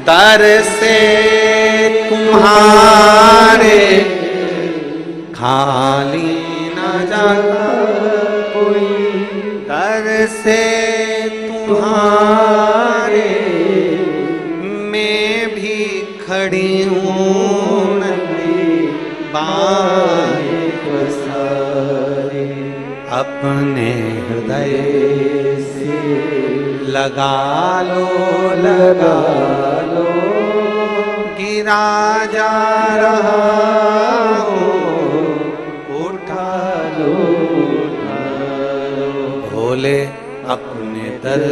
दर से तुम्हारे, खाली न जाता कोई दर से तुम्हारे, मैं भी खड़ी हूँ नदी बाएं पसारे, अपने हृदय से लगा लो गिरा जा रहा हूँ, उठा लो भोले अपने दर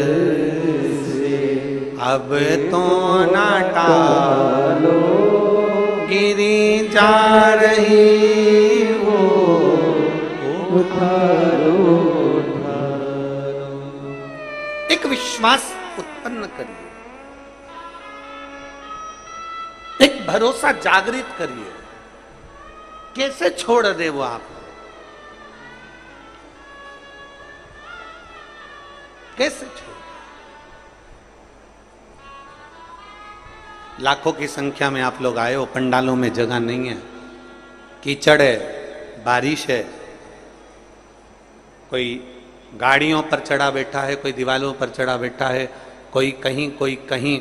से, अब तो ना टालो गिरी जा रही हो, एक विश्वास उत्पन्न करिए, एक भरोसा जागृत करिए। कैसे छोड़ दे वो आप, कैसे छोड़? लाखों की संख्या में आप लोग आए हो, पंडालों में जगह नहीं है, कीचड़ है, बारिश है, कोई गाड़ियों पर चढ़ा बैठा है, कोई दीवारों पर चढ़ा बैठा है, कोई कहीं कोई कहीं।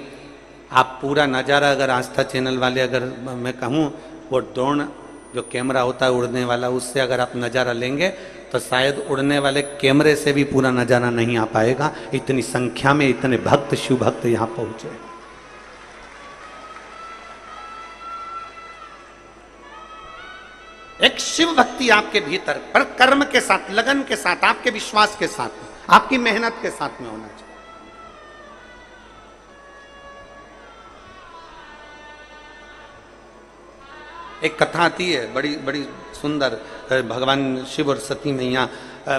आप पूरा नज़ारा अगर आस्था चैनल वाले, अगर मैं कहूँ वो ड्रोन जो कैमरा होता है उड़ने वाला, उससे अगर आप नज़ारा लेंगे तो शायद उड़ने वाले कैमरे से भी पूरा नज़ारा नहीं आ पाएगा। इतनी संख्या में इतने भक्त, शिव भक्त यहाँ पहुँचे। एक शिव भक्ति आपके भीतर, पर कर्म के साथ, लगन के साथ, आपके विश्वास के साथ, आपकी मेहनत के साथ में होना चाहिए। एक कथा आती है बड़ी बड़ी सुंदर, भगवान शिव और सती मैया।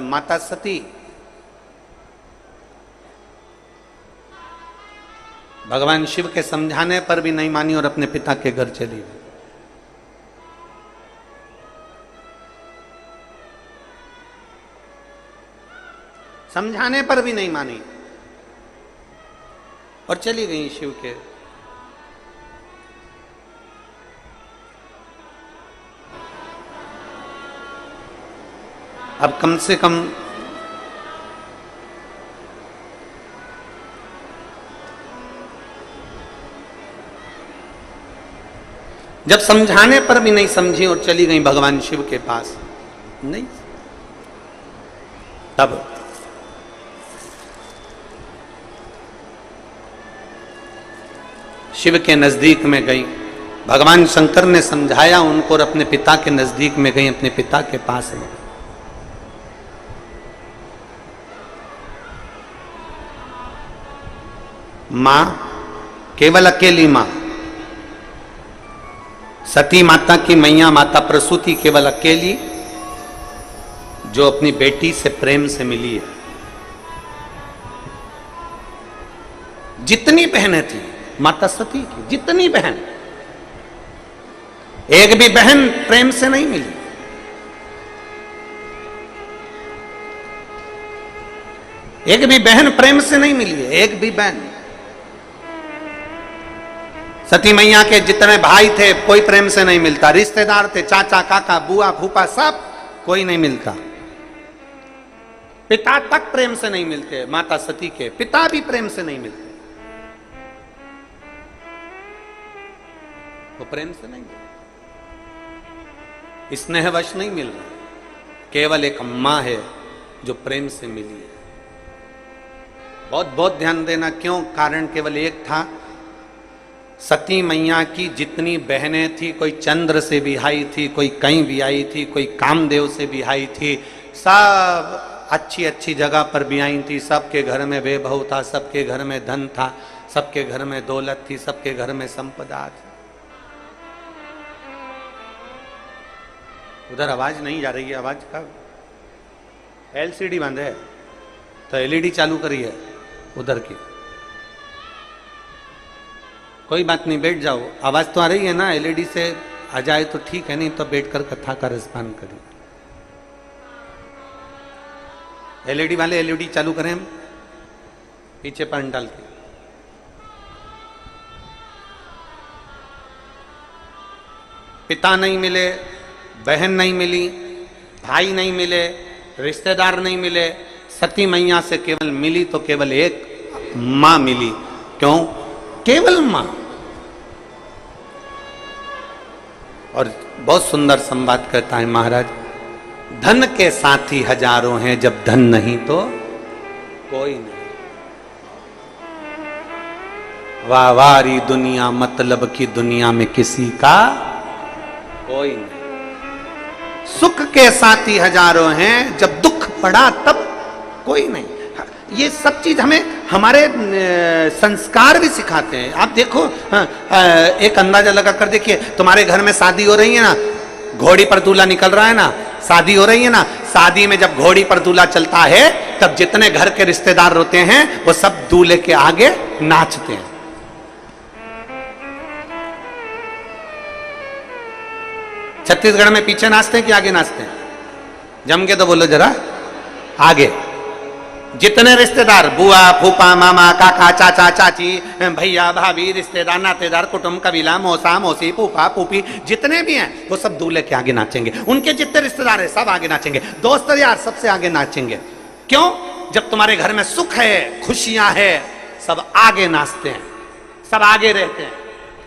माता सती भगवान शिव के समझाने पर भी नहीं मानी और अपने पिता के घर चली गई। समझाने पर भी नहीं मानी और चली गई शिव के। अब कम से कम जब समझाने पर भी नहीं समझी और चली गई भगवान शिव के पास, नहीं, तब शिव के नजदीक में गई। भगवान शंकर ने समझाया उनको और अपने पिता के नजदीक में गई, अपने पिता के पास में। मां, केवल अकेली मां, सती माता की मैया माता प्रसूति केवल अकेली, जो अपनी बेटी से प्रेम से मिली है। जितनी बहनें थी माता सती की, जितनी बहन, एक भी बहन प्रेम से नहीं मिली। एक भी बहन प्रेम से नहीं मिली है, एक भी बहन। सती मैया के जितने भाई थे कोई प्रेम से नहीं मिलता, रिश्तेदार थे, चाचा काका बुआ फूफा सब, कोई नहीं मिलता। पिता तक प्रेम से नहीं मिलते, माता सती के पिता भी प्रेम से नहीं मिलते, वो प्रेम से नहीं मिलते, स्नेहवश नहीं मिल रहा, केवल एक मां है जो प्रेम से मिली है। बहुत बहुत ध्यान देना, क्यों? कारण केवल एक था, सती मैया की जितनी बहनें थी, कोई चंद्र से भी आई थी, कोई कहीं भी आई थी, कोई कामदेव से भी आई थी, सब अच्छी अच्छी जगह पर भी आई थी, सबके घर में वैभव था, सबके घर में धन था, सबके घर में दौलत थी, सबके घर में संपदा थी। उधर आवाज नहीं जा रही है, आवाज का एलसीडी बंद है तो एलईडी चालू करी है उधर की। कोई बात नहीं, बैठ जाओ, आवाज तो आ रही है ना, एलईडी से आ जाए तो ठीक है, नहीं तो बैठकर कथा का रसपान करिए। एलईडी वाले एलईडी चालू करें हम, पीछे पान डाल के। पिता नहीं मिले, बहन नहीं मिली, भाई नहीं मिले, रिश्तेदार नहीं मिले, सती मैया से केवल मिली तो केवल एक मां मिली। क्यों? केवल मां। और बहुत सुंदर संवाद करता है महाराज, धन के साथी हजारों हैं, जब धन नहीं तो कोई नहीं। वारी दुनिया, मतलब की दुनिया में किसी का कोई नहीं। सुख के साथी हजारों हैं, जब दुख पड़ा तब कोई नहीं। ये सब चीज हमें हमारे संस्कार भी सिखाते हैं। आप देखो, एक अंदाजा लगा कर देखिए, तुम्हारे घर में शादी हो रही है ना, घोड़ी पर दूल्हा निकल रहा है ना, शादी हो रही है ना, शादी में जब घोड़ी पर दूल्हा चलता है तब जितने घर के रिश्तेदार होते हैं वो सब दूल्हे के आगे नाचते हैं। छत्तीसगढ़ में पीछे नाचते हैं कि आगे नाचते हैं? जम के तो बोलो जरा, आगे। जितने रिश्तेदार, बुआ, फूफा, मामा, काका, चाचा, चाची, भैया, भाभी, रिश्तेदार, नातेदार, कुटुंब, कबीला, मौसा, मौसी, फूफा, फूफी, जितने भी हैं वो सब दूल्हे के आगे नाचेंगे। उनके जितने रिश्तेदार हैं सब आगे नाचेंगे, दोस्त यार सबसे आगे नाचेंगे। क्यों? जब तुम्हारे घर में सुख है, खुशियां है, सब आगे नाचते हैं, सब आगे रहते हैं,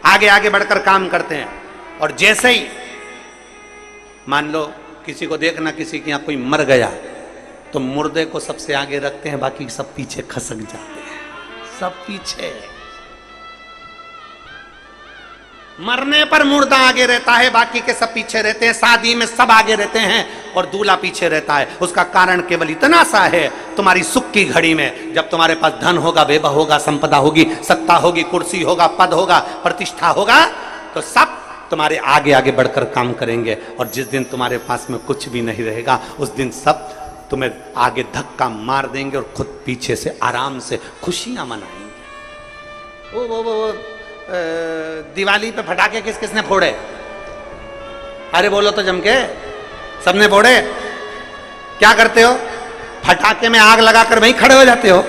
आगे आगे बढ़कर काम करते हैं। और जैसे ही मान लो किसी को देखना, किसी के यहाँ कोई मर गया तो मुर्दे को सबसे आगे रखते हैं, बाकी सब पीछे खसक जाते हैं, सब पीछे। मरने पर मुर्दा आगे रहता है, बाकी के सब पीछे रहते हैं। शादी में सब आगे रहते हैं और दूल्हा पीछे रहता है। उसका कारण केवल इतना सा है, तुम्हारी सुख की घड़ी में जब तुम्हारे पास धन होगा, वैभव होगा, संपदा होगी, सत्ता होगी, कुर्सी होगा, पद होगा, प्रतिष्ठा होगा, तो सब तुम्हारे आगे आगे बढ़कर काम करेंगे। और जिस दिन तुम्हारे पास में कुछ भी नहीं रहेगा, उस दिन सब तुम्हें आगे धक्का मार देंगे और खुद पीछे से आराम से खुशियां मनाएंगे। वो दिवाली पे फटाके किस किसने फोड़े? अरे बोलो तो जम के, सबने फोड़े। क्या करते हो? फटाके में आग लगाकर वहीं खड़े हो जाते हो?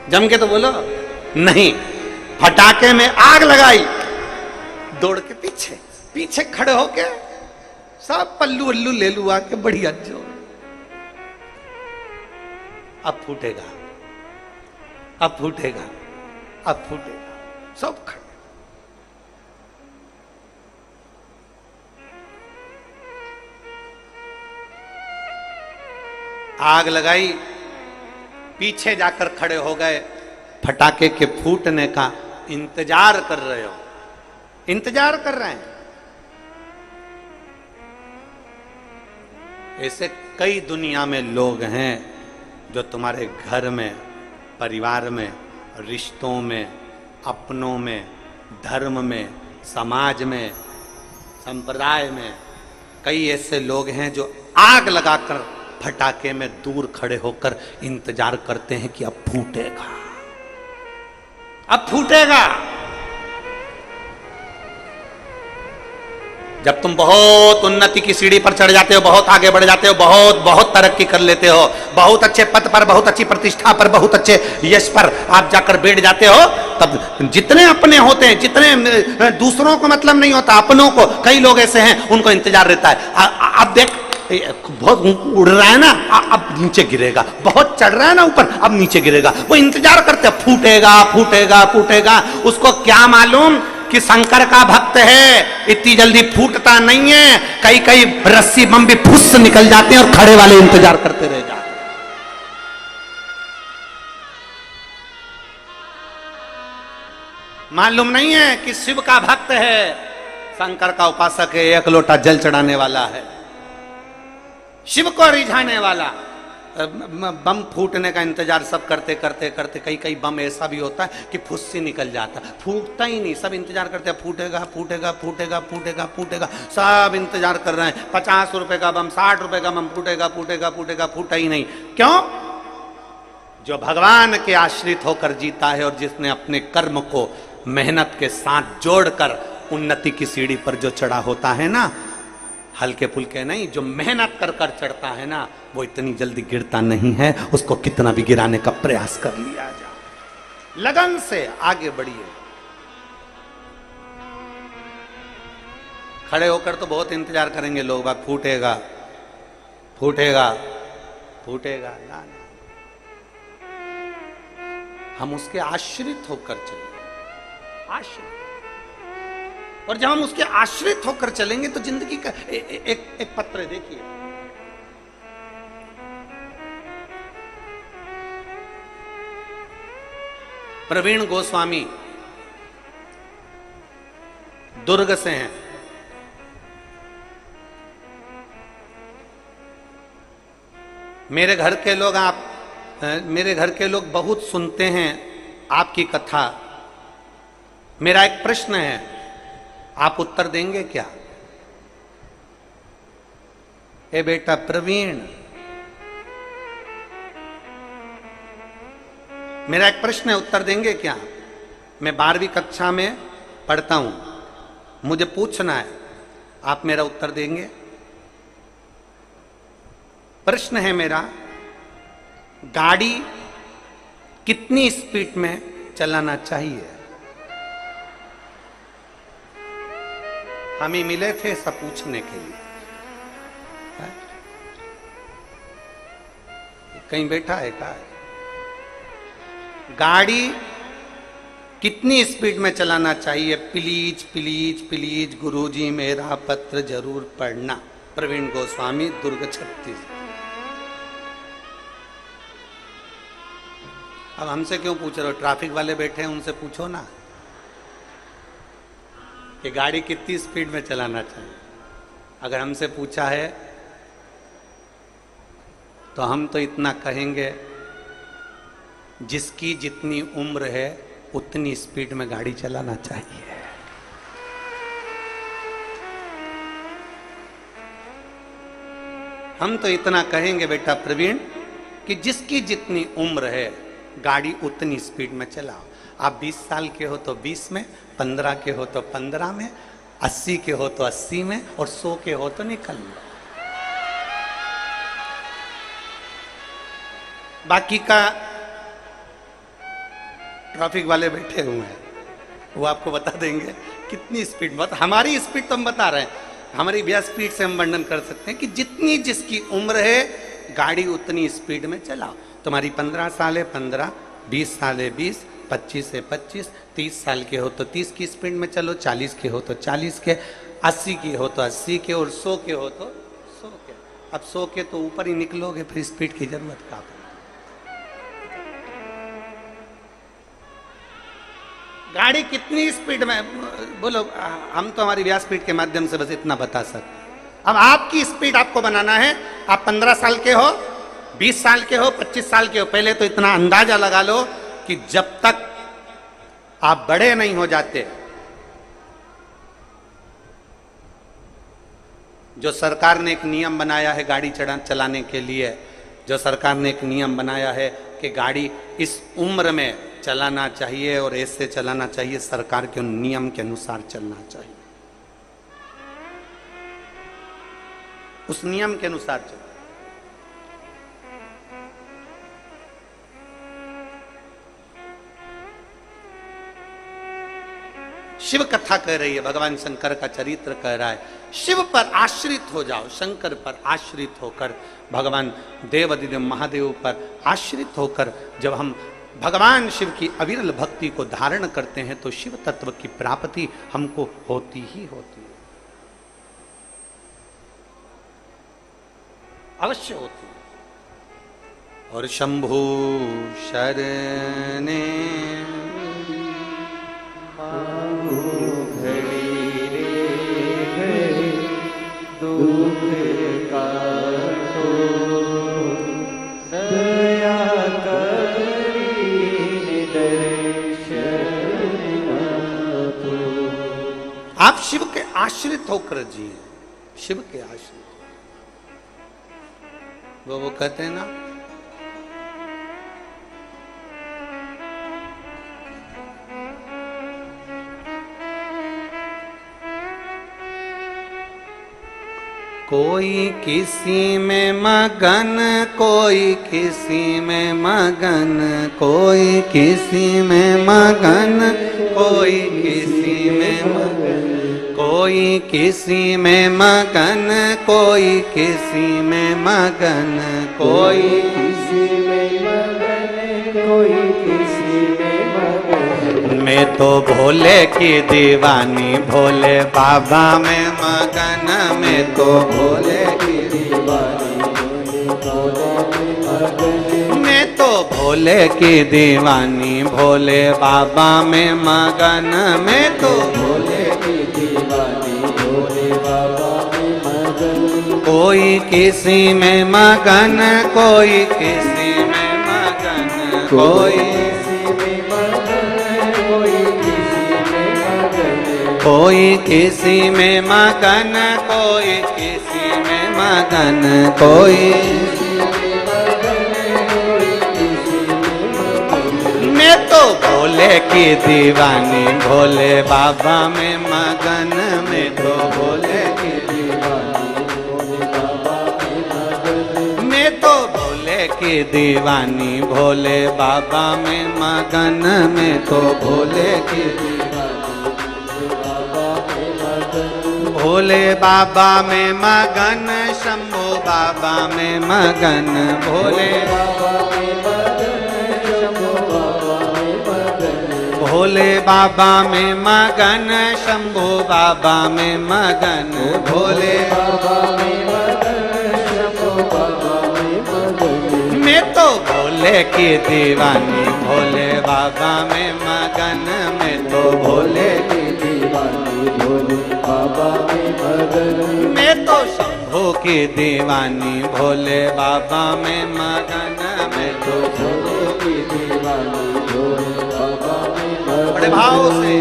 जम के तो बोलो। नहीं, फटाके में आग लगाई, दौड़ के पीछे पीछे खड़े होके सब पल्लू उल्लू ले लू आके बढ़िया जो। अब फूटेगा, अब फूटेगा, अब फूटेगा, सब खड़े। आग लगाई, पीछे जाकर खड़े हो गए, फटाके के फूटने का इंतजार कर रहे हो, इंतजार कर रहे हैं। ऐसे कई दुनिया में लोग हैं जो तुम्हारे घर में, परिवार में, रिश्तों में, अपनों में, धर्म में, समाज में, संप्रदाय में, कई ऐसे लोग हैं जो आग लगाकर फटाके में दूर खड़े होकर इंतजार करते हैं कि अब फूटेगा, अब फूटेगा। जब तुम बहुत उन्नति की सीढ़ी पर चढ़ जाते हो, बहुत आगे बढ़ जाते हो, बहुत बहुत तरक्की कर लेते हो, बहुत अच्छे पद पर, बहुत अच्छी प्रतिष्ठा पर, बहुत अच्छे यश पर आप जाकर बैठ जाते हो, तब जितने अपने होते हैं, जितने दूसरों को मतलब नहीं होता, अपनों को, कई लोग ऐसे हैं उनको इंतजार रहता है। अब देख बहुत उड़ रहा है ना, अब नीचे गिरेगा, बहुत चढ़ रहा है ना ऊपर, अब नीचे गिरेगा। वो इंतजार करते, फूटेगा फूटेगा फूटेगा। उसको क्या मालूम कि शंकर का भक्त है, इतनी जल्दी फूटता नहीं है। कई कई रस्सी बम भी फुस निकल जाते हैं और खड़े वाले इंतजार करते रह जाते। मालूम नहीं है कि शिव का भक्त है, शंकर का उपासक है, एक लोटा जल चढ़ाने वाला है, शिव को रिझाने वाला। बम फूटने का इंतजार सब करते करते करते कई कई बम ऐसा भी होता है कि फुस्सी निकल जाता, फूटता ही नहीं। सब इंतजार करते हैं, फूटेगा फूटेगा फूटेगा फूटेगा फूटेगा, सब इंतजार कर रहे हैं। 50 रुपए का बम, 60 रुपए का बम, फूटेगा फूटेगा फूटेगा, फूटा ही नहीं। क्यों? जो भगवान के आश्रित होकर जीता है और जिसने अपने कर्म को मेहनत के साथ जोड़कर उन्नति की सीढ़ी पर जो चढ़ा होता है ना, हल्के फुल्के नहीं, जो मेहनत कर कर चढ़ता है ना, वो इतनी जल्दी गिरता नहीं है। उसको कितना भी गिराने का प्रयास कर लिया जाए, लगन से आगे बढ़िए। खड़े होकर तो बहुत इंतजार करेंगे लोग, बात फूटेगा फूटेगा फूटेगा ना, हम उसके आश्रित होकर चले, आश्रित। और जब हम उसके आश्रित होकर चलेंगे तो जिंदगी का एक पत्र देखिए, प्रवीण गोस्वामी दुर्ग से हैं। मेरे घर के लोग बहुत सुनते हैं आपकी कथा। मेरा एक प्रश्न है, आप उत्तर देंगे क्या? ए बेटा प्रवीण, मेरा एक प्रश्न है, उत्तर देंगे क्या? मैं 12वीं कक्षा में पढ़ता हूं, मुझे पूछना है, आप मेरा उत्तर देंगे? प्रश्न है मेरा, गाड़ी कितनी स्पीड में चलाना चाहिए? हम ही मिले थे सब पूछने के लिए, कहीं बैठा है का? गाड़ी कितनी स्पीड में चलाना चाहिए? प्लीज प्लीज प्लीज गुरुजी मेरा पत्र जरूर पढ़ना। प्रवीण गोस्वामी, दुर्ग, छत्तीसगढ़। अब हमसे क्यों पूछ रहे हो? ट्रैफिक वाले बैठे हैं, उनसे पूछो ना कि गाड़ी कितनी स्पीड में चलाना चाहिए। अगर हमसे पूछा है तो हम तो इतना कहेंगे, जिसकी जितनी उम्र है उतनी स्पीड में गाड़ी चलाना चाहिए। हम तो इतना कहेंगे बेटा प्रवीण कि जिसकी जितनी उम्र है गाड़ी उतनी स्पीड में चलाओ। आप 20 साल के हो तो 20 में, 15 के हो तो 15 में, 80 के हो तो 80 में, और 100 के हो तो निकल लो। बाकी का ट्रैफिक वाले बैठे हुए हैं, वो आपको बता देंगे कितनी स्पीड। मत हमारी स्पीड तो हम बता रहे हैं, हमारी भी स्पीड से हम वर्णन कर सकते हैं कि जितनी जिसकी उम्र है गाड़ी उतनी स्पीड में चलाओ। तुम्हारी 15 साल है 15, 20 साल है 20, 25 है 25, 30 साल के हो तो 30 की स्पीड में चलो, 40 के हो तो 40 के, 80 के हो तो 80 के, और 100 के हो तो 100 के। अब 100 के तो ऊपर ही निकलोगे, फिर स्पीड की जरूरत का। गाड़ी कितनी स्पीड में बोलो, हम तो हमारी व्यास स्पीड के माध्यम से बस इतना बता सकते। अब आपकी स्पीड आपको बनाना है। आप 15 साल के हो, 20 साल के हो, 25 साल के हो, पहले तो इतना अंदाजा लगा लो कि जब तक आप बड़े नहीं हो जाते, जो सरकार ने एक नियम बनाया है गाड़ी चलाने के लिए, जो सरकार ने एक नियम बनाया है कि गाड़ी इस उम्र में चलाना चाहिए और ऐसे चलाना चाहिए, सरकार के नियम के अनुसार चलना चाहिए, उस नियम के अनुसार चलना। शिव कथा कह रही है, भगवान शंकर का चरित्र कह रहा है। शिव पर आश्रित हो जाओ, शंकर पर आश्रित होकर, भगवान देवाधिदेव महादेव पर आश्रित होकर जब हम भगवान शिव की अविरल भक्ति को धारण करते हैं तो शिव तत्व की प्राप्ति हमको होती ही होती है, अवश्य होती है। और शंभु शरणे दुख का तो दया करी दर्शन आपको। आप शिव के आश्रित होकर जिए, शिव के आश्रित। वो कहते हैं ना, कोई किसी में मगन, कोई किसी में मगन, कोई किसी में मगन, कोई किसी में मगन, कोई किसी में मगन, कोई किसी में मगन, कोई किसी में मगन, कोई किसी में मगन। मैं तो भोले की दीवानी, भोले बाबा में मगन, मैं तो भोले की दीवानी, मैं तो भोले की दीवानी, भोले बाबा में मगन, मैं तो भोले की दीवानी, भोले बाबा में मगन। कोई किसी में मगन, कोई किसी में मगन, कोई कोई किसी में मगन, कोई किसी में मगन, कोई मैं तो भोले की दीवानी, भोले बाबा में मगन, मैं तो भोले की दीवानी, भोले बाबा में मगन, मैं तो भोले की दीवानी, भोले बाबा में मगन, मैं तो भोले की दीवानी, भोले बाबा में मगन, शंभो बाबा में मगन, भोले बाबा में मगन, शंभो बाबा में मगन, भोले बाबा में मगन, शंभो बाबा में मगन, भोले बाबा में मगन, शंभो बाबा में मगन। मैं तो भोले की दीवानी, भोले बाबा में मगन, मैं तो भोले की दीवानी, भोले बाबा में मगन, मैं तो शंभो की दीवानी, भोले बाबा में मगन, मैं तो शंभो की दीवानी, भोले बाबा में मगन। बड़े भाव से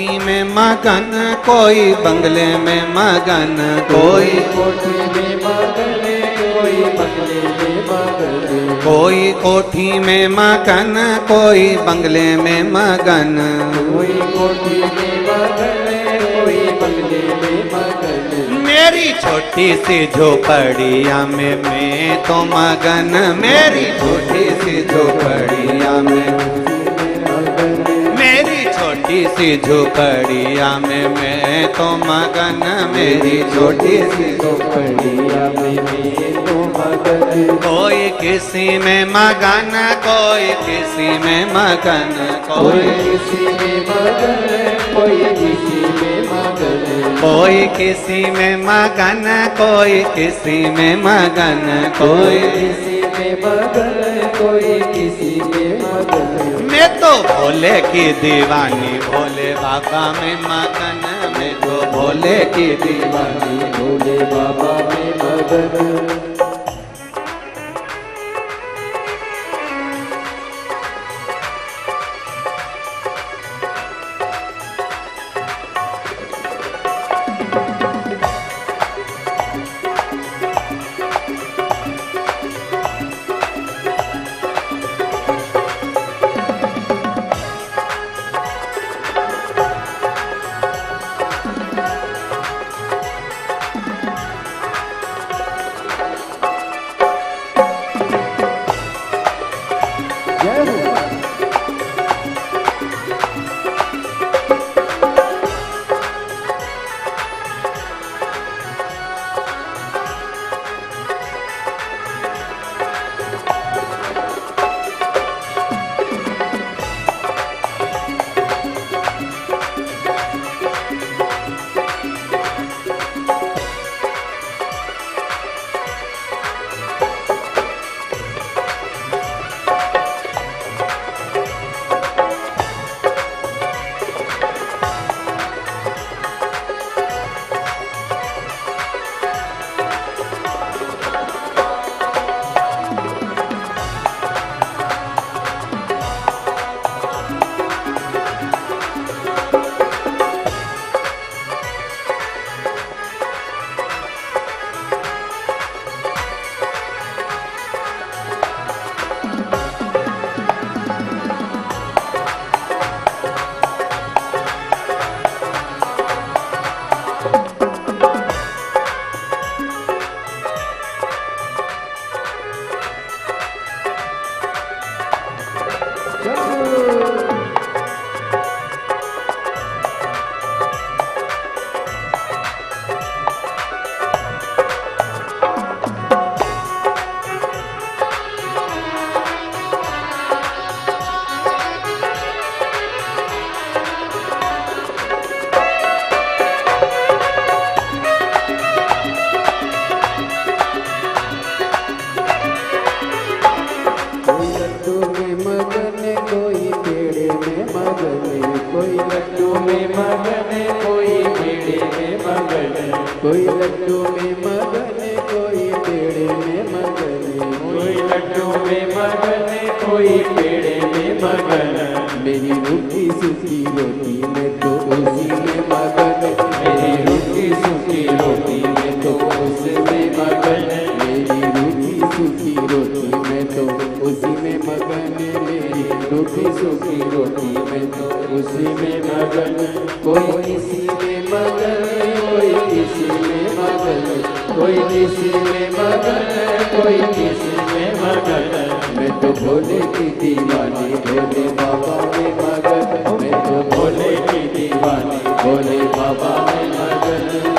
कोठी में मगन, कोई बंगले में मगन, कोई कोठी में मगन, कोई बंगले में मगन, कोई कोठी में मगन, कोई बंगले में मगन। कोई कोठी में मगन, कोई बंगले में मगन। मेरी छोटी सी झोपड़िया में मैं तो मगन, मेरी छोटी सी झोपड़िया में, मेरी छोटी सी झोपड़िया में मैं तो मगन, मेरी छोटी सी झोपड़िया में मैं तो मगन। कोई किसी में मगन, कोई किसी में मगन, कोई किसी में मगन, कोई किसी में मगन, कोई किसी में मगन, कोई किसी में मगन, कोई कोई किसी में मगन, कोई किसी में मगन। मैं तो भोले की दीवानी, भोले बाबा में मगन, मैं तो भोले की दीवानी। भोले बाबा में मगन। कोई लड्डू में मगन, कोई पेड़े में मगन, कोई लड्डू में मगन, कोई पेड़े में मगन। मेरी रूखी सूखी रोटी में तो उसी में मगन, मेरी रूखी सूखी रोटी में तो उसमें मगन, मेरी रूखी सूखी रोटी में तो उसी में मगन, मेरी रूखी सूखी रोटी में तो उसी में मगन। कोई किसी में मगन, कोई किसी में मगन, कोई किसी में मगन, कोई किसी में मगन। मैं तो भोले की दीवानी, भोले बाबा में मगन, मैं तो भोले की दीवानी, भोले बाबा में मगन।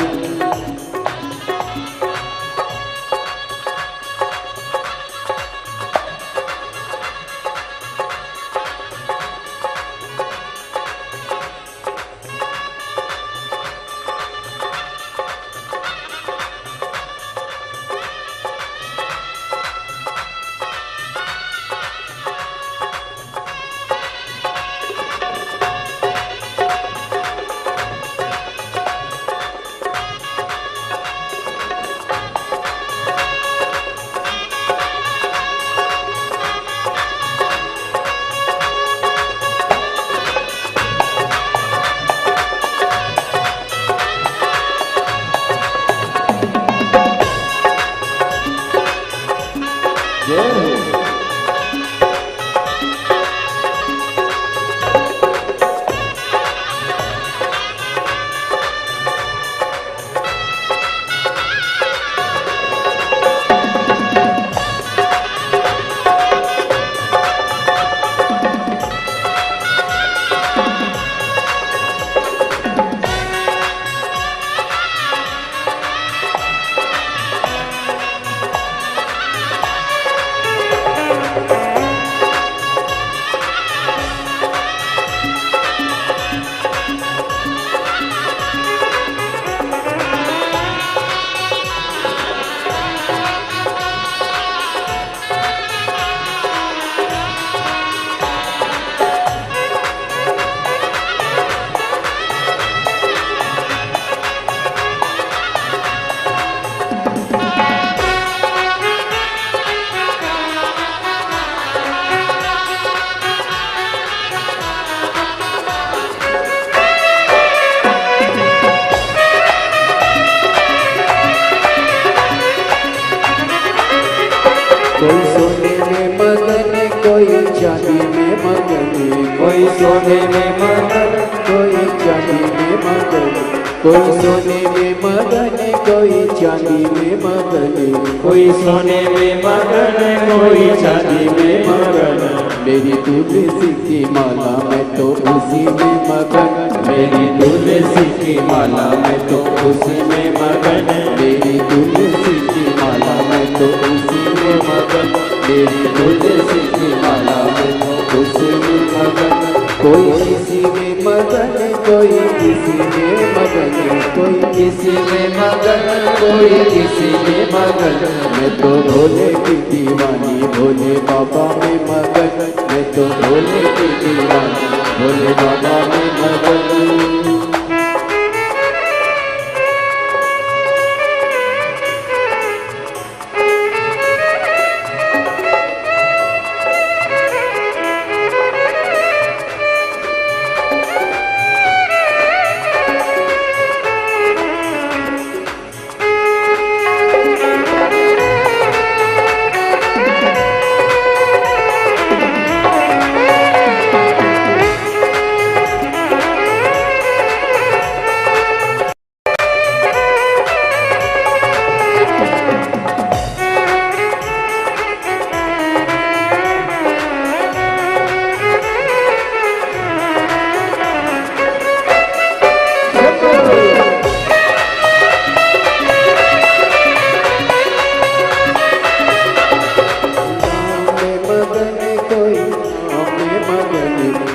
चांदी में मगन, कोई सोने में मगन, कोई चांदी में मगन, कोई सोने में मगन, कोई चांदी में मगन, कोई सोने में मगन, कोई चांदी में मगन। मेरी तुलसी की माला मैं तो उसी में मगन, मेरी तुलसी की माला में तो उसी में मगन, मेरी तुलसी की माला मैं तो उसी में मगन, मेरी तुलसी की माला में तो उसी में मगन। कोई किसी में मगन, कोई किसी में मगन, कोई किसी में मगन, कोई किसी में मगन। मैं तो भोले की दीवानी, भोले बाबा में मगन, मैं तो भोले की दीवानी, भोले बाबा में मगन।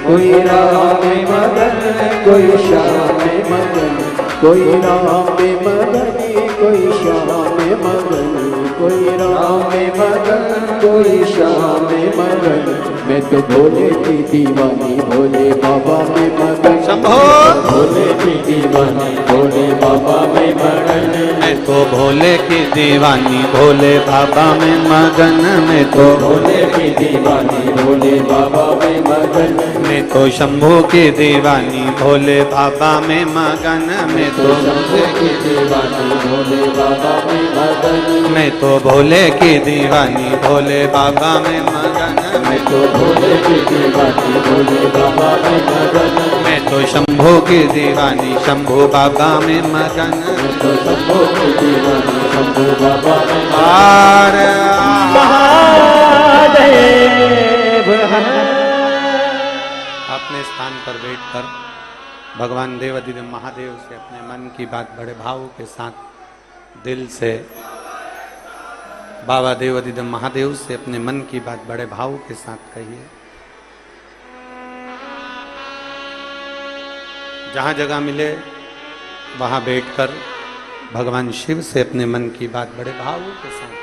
कोई राम में मगन, कोई श्याम में मगन, कोई राम में मगन, कोई श्याम में मगन, कोई राम में मगन, कोई श्याम में मगन। मैं तो भोले की दीवानी, भोले बाबा में मगन, शंभो भोले की दीवानी, भोले बाबा में मगन। मैं तो भोले की दीवानी, भोले बाबा में मगन, मैं तो भोले की दीवानी, भोले बाबा में मगन, मैं तो शंभू की दीवानी, भोले बाबा में मगन, मैं तो शंभू की दीवानी, भोले बाबा में मगन। मैं तो भोले की दीवानी, भोले बाबा में मगन, मैं तो भोले की दीवानी, भोले बाबा में मगन। मैं तो शंभू की दीवानी, शंभू बाबा में मगन, मैं तो शंभू की दीवानी, शंभू बाबा में मगन। महादेव अपने स्थान पर बैठकर भगवान देवाधिदेव महादेव से अपने मन की बात बड़े भाव के साथ दिल से, बाबा देवाधिदेव महादेव से अपने मन की बात बड़े भाव के साथ कहिए। जहां जगह मिले वहां बैठकर भगवान शिव से अपने मन की बात बड़े भाव के साथ।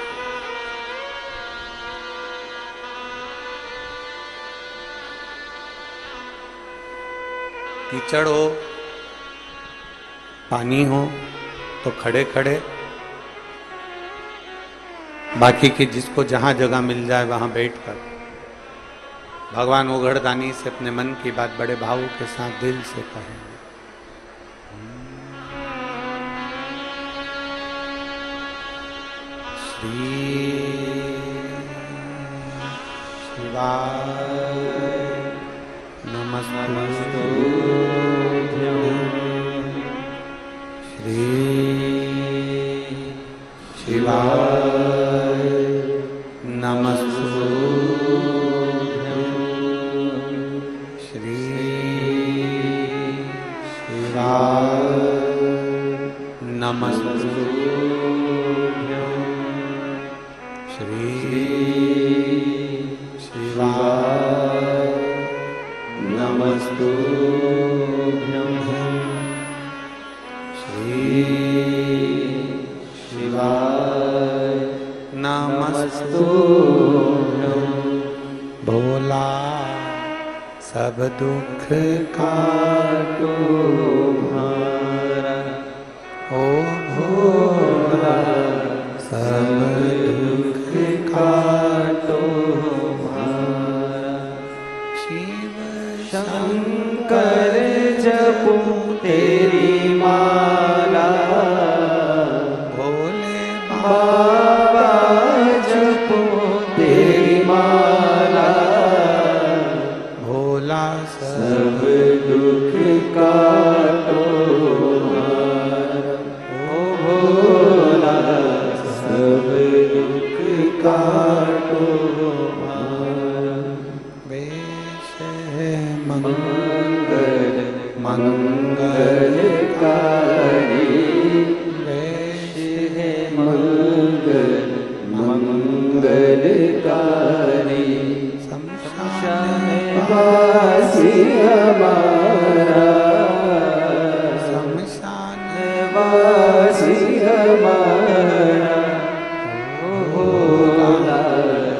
कीचड़ हो, पानी हो तो खड़े खड़े, बाकी की जिसको जहां जगह मिल जाए वहां बैठकर भगवान ओघड़दानी से अपने मन की बात बड़े भाव के साथ दिल से कहें। श्री शिवाय नमस्तुभ्यं, श्री शिवाय नमस्तुभ्यं, श्री शिवाय नमस्तुभ्यं, श्री शिवाय नमस्तुभ्यं, श्री शिवाय नमस्तुभ्यं। भोला सब दुख काटो भारा, ओ भोला सब दुख काटो भारा। शिव शंकर जपू तेरी माला, भोले बाबा जपू तेरी माला। मंगल मंगलकारी, वेश है मंगल मंगलकारी, शमशान वासी हमारा, शमशान वासी हमारा, भोला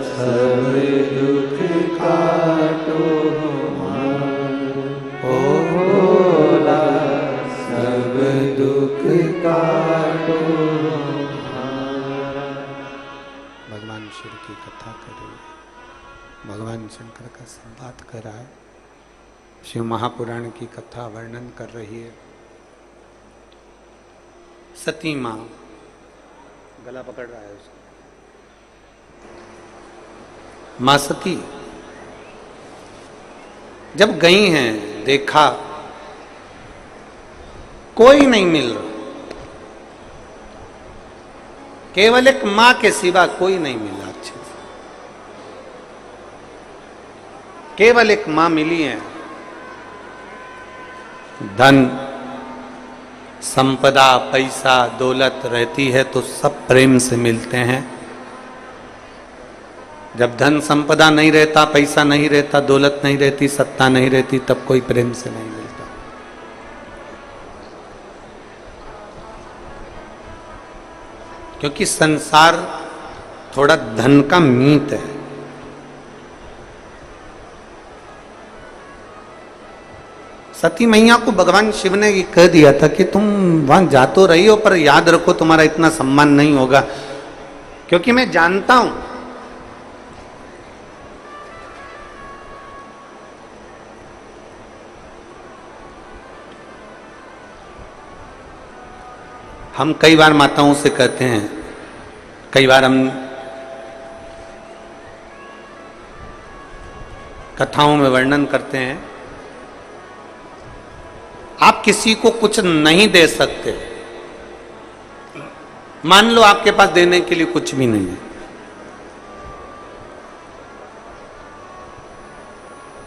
सब दुख काटो हमारा, भोला सब दुख काटो हमारा। भगवान शिव की कथा कर रही है, भगवान शंकर का संवाद कर रहा है, शिव महापुराण की कथा वर्णन कर रही है। सती माँ गला पकड़ रहा है उसका। माँ सती जब गई हैं, देखा कोई नहीं मिल रहा, केवल एक मां के सिवा कोई नहीं मिला अच्छे से, केवल एक मां मिली है। धन संपदा पैसा दौलत रहती है तो सब प्रेम से मिलते हैं, जब धन संपदा नहीं रहता, पैसा नहीं रहता, दौलत नहीं रहती, सत्ता नहीं रहती, तब कोई प्रेम से नहीं मिलता। क्योंकि संसार थोड़ा धन का मीत है। सती मैया को भगवान शिव ने ये कह दिया था कि तुम वहां जा तो रही हो, पर याद रखो तुम्हारा इतना सम्मान नहीं होगा, क्योंकि मैं जानता हूं हम कई बार माताओं से कहते हैं, कई बार हम कथाओं में वर्णन करते हैं, आप किसी को कुछ नहीं दे सकते। मान लो आपके पास देने के लिए कुछ भी नहीं है,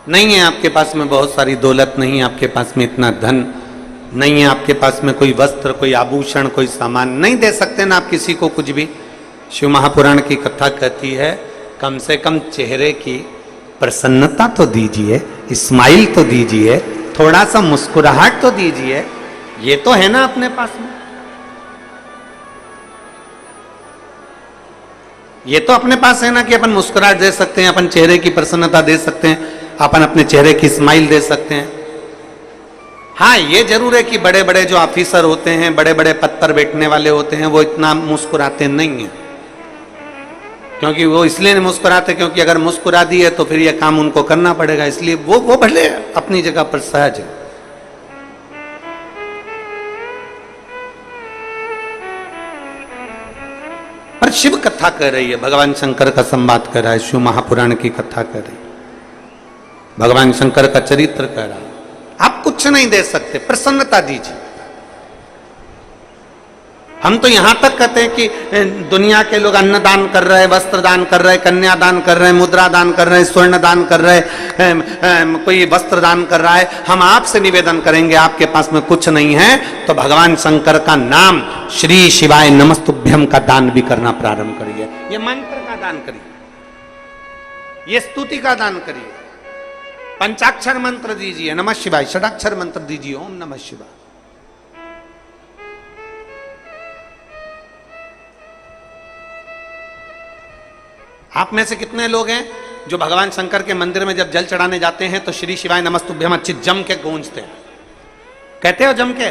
नहीं है आपके पास में बहुत सारी दौलत, नहीं है आपके पास में इतना धन, नहीं है आपके पास में कोई वस्त्र, कोई आभूषण, कोई सामान, नहीं दे सकते ना आप किसी को कुछ भी। शिव महापुराण की कथा कहती है कम से कम चेहरे की प्रसन्नता तो दीजिए, स्माइल तो दीजिए, थोड़ा सा मुस्कुराहट तो दीजिए, ये तो है ना अपने पास में, ये तो अपने पास है ना कि अपन मुस्कुराहट दे सकते हैं, अपन चेहरे की प्रसन्नता दे सकते हैं, अपन अपने चेहरे की स्माइल दे सकते हैं। हाँ, ये जरूर है कि बड़े बड़े जो ऑफिसर होते हैं, बड़े बड़े पद पर बैठने वाले होते हैं, वो इतना मुस्कुराते नहीं हैं, क्योंकि वो इसलिए नहीं मुस्कुराते क्योंकि अगर मुस्कुरा दिए तो फिर ये काम उनको करना पड़ेगा, इसलिए वो भले अपनी जगह पर सहज है। पर शिव कथा कर रही है, भगवान शंकर का संवाद कर रहा है, शिव महापुराण की कथा कर रही है, भगवान शंकर का चरित्र कर रहा है। आप कुछ नहीं दे सकते, प्रसन्नता दीजिए। हम तो यहां तक कहते हैं कि दुनिया के लोग अन्न दान कर रहे हैं, वस्त्र दान कर रहे हैं, कन्या दान कर रहे हैं, मुद्रा दान कर रहे हैं, स्वर्ण दान कर रहे हैं, कोई वस्त्र दान कर रहा है। हम आपसे निवेदन करेंगे, आपके पास में कुछ नहीं है तो भगवान शंकर का नाम श्री शिवाय नमस्तुभ्यम का दान भी करना प्रारंभ करिए। ये मंत्र का दान करिए, ये स्तुति का दान करिए, पंचाक्षर मंत्र दीजिए नमः शिवाय, षडाक्षर मंत्र दीजिए ओम नमः शिवाय। आप में से कितने लोग हैं जो भगवान शंकर के मंदिर में जब जल चढ़ाने जाते हैं तो श्री शिवाय नमस्तुभ्यम अच्छी जम के गूंजते हैं, कहते हो जम के?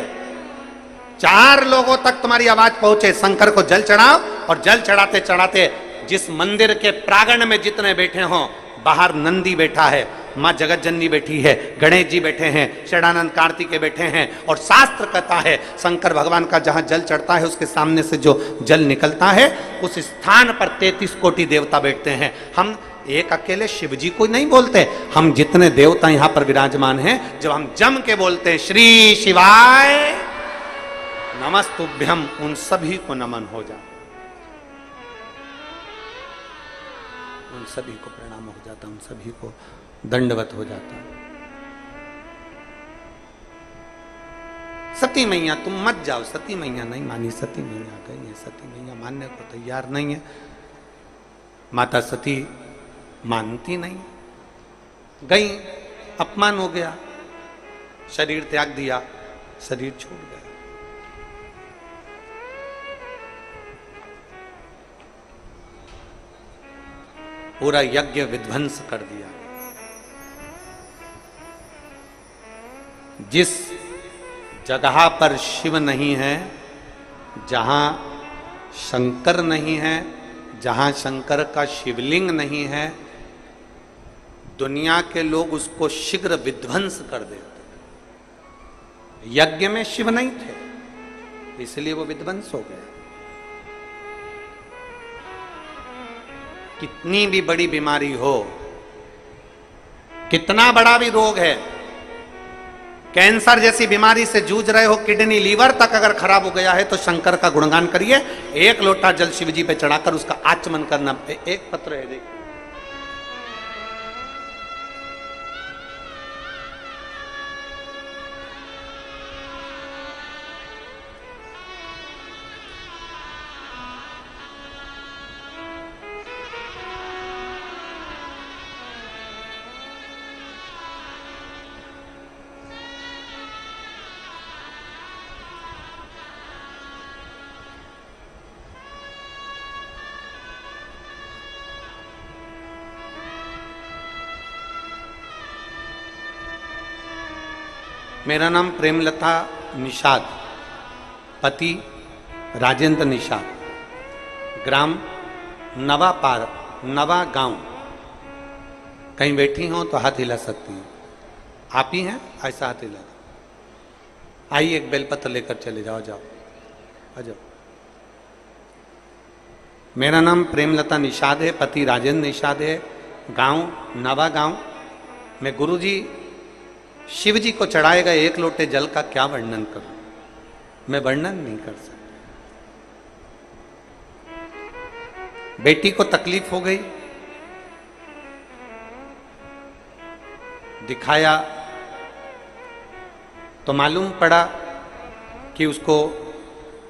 4 लोगों तक तुम्हारी आवाज पहुंचे, शंकर को जल चढ़ाओ, और जल चढ़ाते चढ़ाते जिस मंदिर के प्रांगण में जितने बैठे हों, बाहर नंदी बैठा है, मां जगत जननी बैठी है, गणेश जी बैठे हैं, षडानंद कार्तिकेय बैठे हैं, और शास्त्र कहता है शंकर भगवान का जहां जल चढ़ता है उसके सामने से जो जल निकलता है उस स्थान पर 33 कोटि देवता बैठते हैं। हम एक अकेले शिव जी को नहीं बोलते, हम जितने देवता यहां पर विराजमान हैं, जब हम जम के बोलते हैं श्री शिवाय नमस्तुभ्यम, उन सभी को नमन हो जाता, उन सभी को प्रणाम हो जाता, उन सभी को दंडवत हो जाता। सती मैया तुम मत जाओ। सती मैया नहीं मानी, सती मैया गई है, सती मैया मानने को तैयार नहीं है। माता सती मानती नहीं, गई, अपमान हो गया, शरीर त्याग दिया, शरीर छूट गया। पूरा यज्ञ विध्वंस कर दिया। जिस जगह पर शिव नहीं है, जहां शंकर नहीं है, जहां शंकर का शिवलिंग नहीं है, दुनिया के लोग उसको शीघ्र विध्वंस कर देते। यज्ञ में शिव नहीं थे, इसलिए वो विध्वंस हो गया। कितनी भी बड़ी बीमारी हो, कितना बड़ा भी रोग है, कैंसर जैसी बीमारी से जूझ रहे हो, किडनी लीवर तक अगर खराब हो गया है तो शंकर का गुणगान करिए। एक लोटा जल शिव जी पे चढ़ाकर उसका आचमन करना। एक पत्र है, देखिए, मेरा नाम प्रेमलता निषाद, पति राजेंद्र निषाद, ग्राम नवा पार, नवा गांव। कहीं बैठी हो तो हाथ हिला सकती हैं। आप ही हैं, ऐसा हाथ हिला। आइए, एक बेलपत्र लेकर चले जाओ, जाओ आ जाओ। मेरा नाम प्रेमलता निषाद है, पति राजेंद्र निषाद है, गांव नवा गांव। मैं गुरुजी शिव जी को चढ़ाए गए एक लोटे जल का क्या वर्णन करूं, मैं वर्णन नहीं कर सकता। बेटी को तकलीफ हो गई, दिखाया तो मालूम पड़ा कि उसको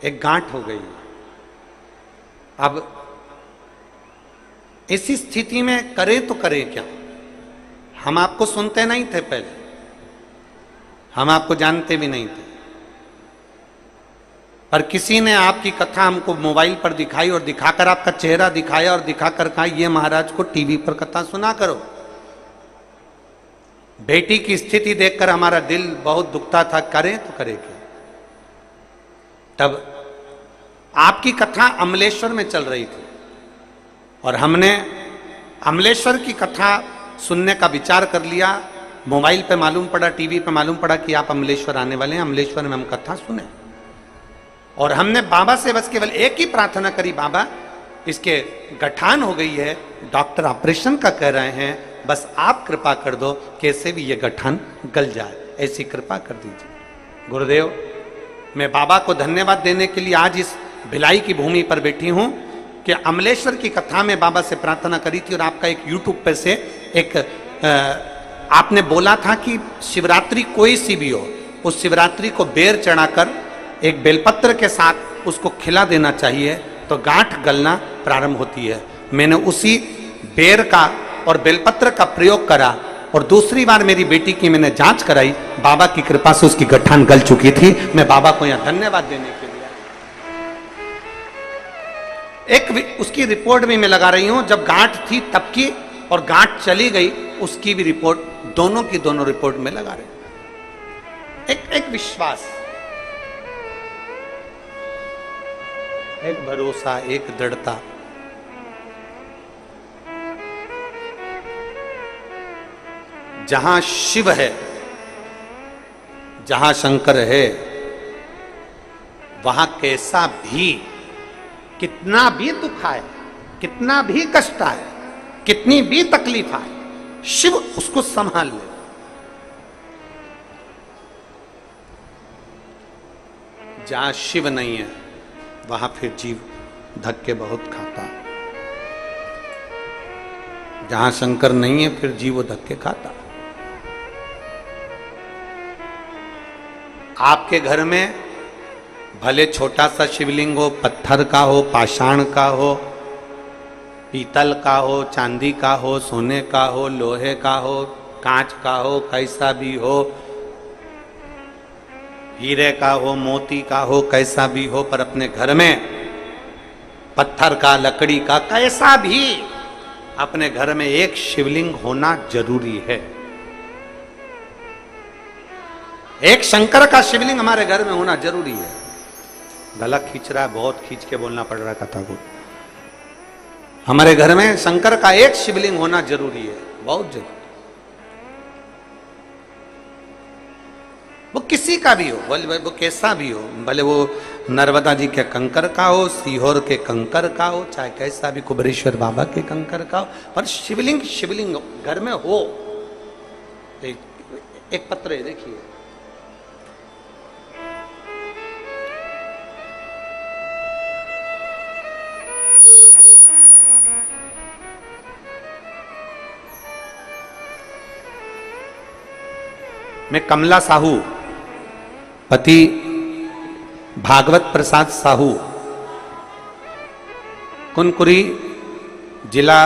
एक गांठ हो गई। अब इसी स्थिति में करे तो करे क्या। हम आपको सुनते नहीं थे पहले, हम आपको जानते भी नहीं थे, पर किसी ने आपकी कथा हमको मोबाइल पर दिखाई और दिखाकर आपका चेहरा दिखाया और दिखाकर कहा ये महाराज को टीवी पर कथा सुना करो। बेटी की स्थिति देखकर हमारा दिल बहुत दुखता था, करें तो करें क्या। तब आपकी कथा अमलेश्वर में चल रही थी और हमने अमलेश्वर की कथा सुनने का विचार कर लिया। मोबाइल पे मालूम पड़ा, टीवी पे मालूम पड़ा कि आप अमलेश्वर आने वाले हैं, अमलेश्वर में हम कथा सुने। और हमने बाबा से बस केवल एक ही प्रार्थना करी, बाबा इसके गठान हो गई है, डॉक्टर ऑपरेशन का कह रहे हैं, बस आप कृपा कर दो, कैसे भी ये गठान गल जाए, ऐसी कृपा कर दीजिए। गुरुदेव, मैं बाबा को धन्यवाद देने के लिए आज इस भिलाई की भूमि पर बैठी हूं कि अमलेश्वर की कथा में बाबा से प्रार्थना करी थी और आपका एक यूट्यूब पे से एक आपने बोला था कि शिवरात्रि कोई सी भी हो, उस शिवरात्रि को बेर चढ़ाकर एक बेलपत्र के साथ उसको खिला देना चाहिए तो गांठ गलना प्रारंभ होती है। मैंने उसी बेर का और बेलपत्र का प्रयोग करा और दूसरी बार मेरी बेटी की मैंने जांच कराई, बाबा की कृपा से उसकी गठान गल चुकी थी। मैं बाबा को यहां धन्यवाद देने के लिए एक उसकी रिपोर्ट भी मैं लगा रही हूं, जब गांठ थी तब की और गांठ चली गई उसकी भी रिपोर्ट, दोनों की दोनों रिपोर्ट में लगा रहे। एक विश्वास, एक भरोसा, एक दृढ़ता। जहां शिव है, जहां शंकर है, वहां कैसा भी, कितना भी दुख आए, कितना भी कष्ट आए, कितनी भी तकलीफ आए, शिव उसको संभाल ले। जहां शिव नहीं है वहां फिर जीव धक्के बहुत खाता। जहां शंकर नहीं है फिर जीव वो धक्के खाता। आपके घर में भले छोटा सा शिवलिंग हो, पत्थर का हो, पाषाण का हो, पीतल का हो, चांदी का हो, सोने का हो, लोहे का हो, कांच का हो, कैसा भी हो, हीरे का हो, मोती का हो, कैसा भी हो, पर अपने घर में पत्थर का, लकड़ी का, कैसा भी अपने घर में एक शिवलिंग होना जरूरी है। एक शंकर का शिवलिंग हमारे घर में होना जरूरी है। गला खींच रहा है, बहुत खींच के बोलना पड़ रहा है कथा को। हमारे घर में शंकर का एक शिवलिंग होना जरूरी है, बहुत जरूरी। वो किसी का भी हो, भले वो कैसा भी हो, भले वो नर्मदा जी के कंकर का हो, सीहोर के कंकर का हो, चाहे कैसा भी कुबरेश्वर बाबा के कंकर का हो, पर शिवलिंग शिवलिंग घर में हो। एक पत्र है, देखिए, मैं कमला साहू, पति भागवत प्रसाद साहू, कुनकुरी, जिला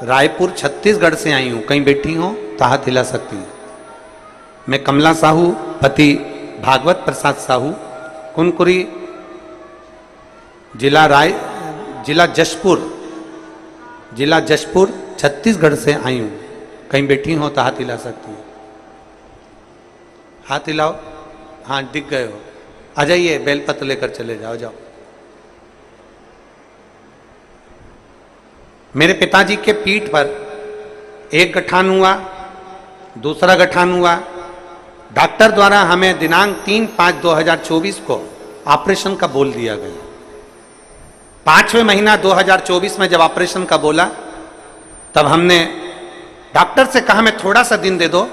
रायपुर, छत्तीसगढ़ से आई हूं। कहीं बैठी हो तो हाथ हिला सकती हूं। मैं कमला साहू, पति भागवत प्रसाद साहू, कुनकुरी, जिला जशपुर, छत्तीसगढ़ से आई हूं। कहीं बैठी हो तो हाथ हिला सकती हूं। हाथ हिलाओ। हाँ, दिख गए हो। आ जाइए, बेलपत्र लेकर चले जाओ। जाओ। मेरे पिताजी के पीठ पर एक गठान हुआ, दूसरा गठान हुआ। डॉक्टर द्वारा हमें दिनांक 3/5/2024 को ऑपरेशन का बोल दिया गया। 5वें महीना 2024 में जब ऑपरेशन का बोला, तब हमने डॉक्टर से कहा मैं थोड़ा सा दिन दे दो।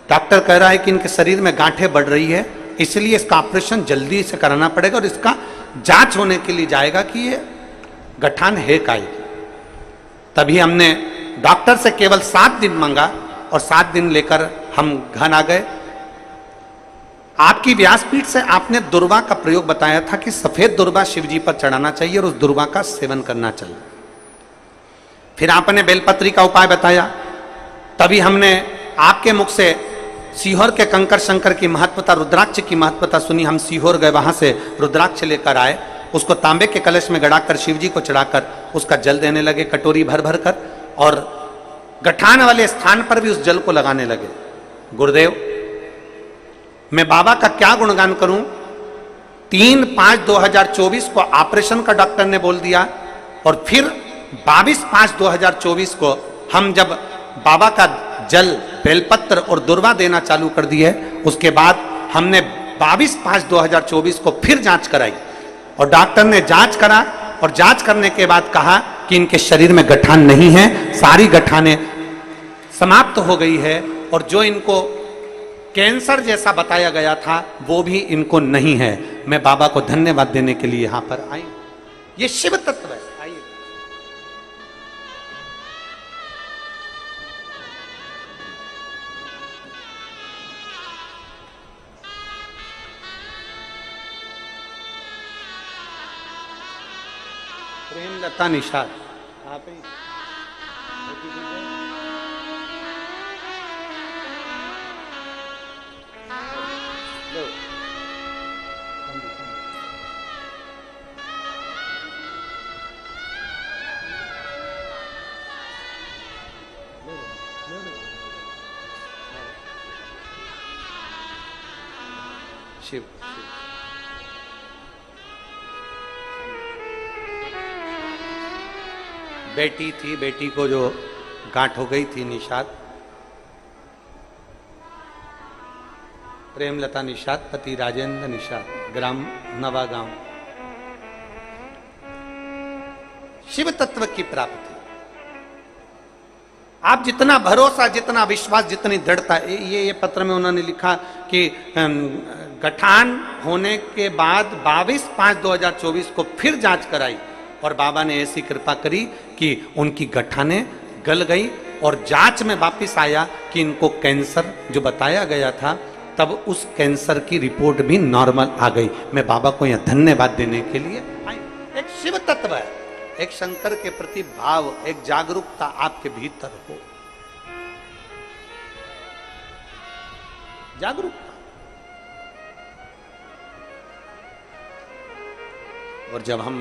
डॉक्टर कह रहा है कि इनके शरीर में गांठें बढ़ रही है, इसलिए इसका ऑपरेशन जल्दी से कराना पड़ेगा और इसका जांच होने के लिए जाएगा कि ये गठान है काई। तभी हमने डॉक्टर से केवल 7 दिन मांगा और 7 दिन लेकर हम घर आ गए। आपकी व्यासपीठ से आपने दुर्वा का प्रयोग बताया था कि सफेद दुर्वा शिवजी पर चढ़ाना चाहिए और उस दुर्वा का सेवन करना चाहिए। फिर आपने बेलपत्री का उपाय बताया। तभी हमने आपके मुख से सीहोर के कंकर शंकर की महत्वता, रुद्राक्ष की महत्वता सुनी। हम सीहोर गए, वहां से रुद्राक्ष लेकर आए, उसको तांबे के कलश में गड़ाकर शिवजी को चढ़ाकर उसका जल देने लगे, कटोरी भर भर कर, और गठान वाले स्थान पर भी उस जल को लगाने लगे। गुरुदेव, मैं बाबा का क्या गुणगान करूं। 3/5/2024 को ऑपरेशन का डॉक्टर ने बोल दिया और फिर 22/5/2024 को हम जब बाबा का जल, बेलपत्र और दुर्वा देना चालू कर दिए, उसके बाद हमने 22/5/2024 को फिर जांच कराई और डॉक्टर ने जांच करा और जांच करने के बाद कहा कि इनके शरीर में गठान नहीं है, सारी गठानें समाप्त हो गई है और जो इनको कैंसर जैसा बताया गया था वो भी इनको नहीं है। मैं बाबा को धन्यवाद देने के लिए यहां पर आई। ये शिव तत्व है। आइए। प्रेमलता निषाद, आप ही शिव। बेटी थी, बेटी को जो गांठ हो गई थी, निषाद, प्रेमलता निषाद, पति राजेंद्र निषाद, ग्राम नवा गांव। शिव तत्व की प्राप्ति। आप जितना भरोसा, जितना विश्वास, जितनी दृढ़ता, ये पत्र में उन्होंने लिखा कि गठान होने के बाद 22/5/2024 को फिर जांच कराई और बाबा ने ऐसी कृपा करी कि उनकी गठानें गल गई और जांच में वापस आया कि इनको कैंसर जो बताया गया था तब उस कैंसर की रिपोर्ट भी नॉर्मल आ गई। मैं बाबा को यहां धन्यवाद देने के लिए आई। एक शिव तत्व है, एक शंकर के प्रति भाव, एक जागरूकता आपके भीतर हो, जागरूकता। और जब हम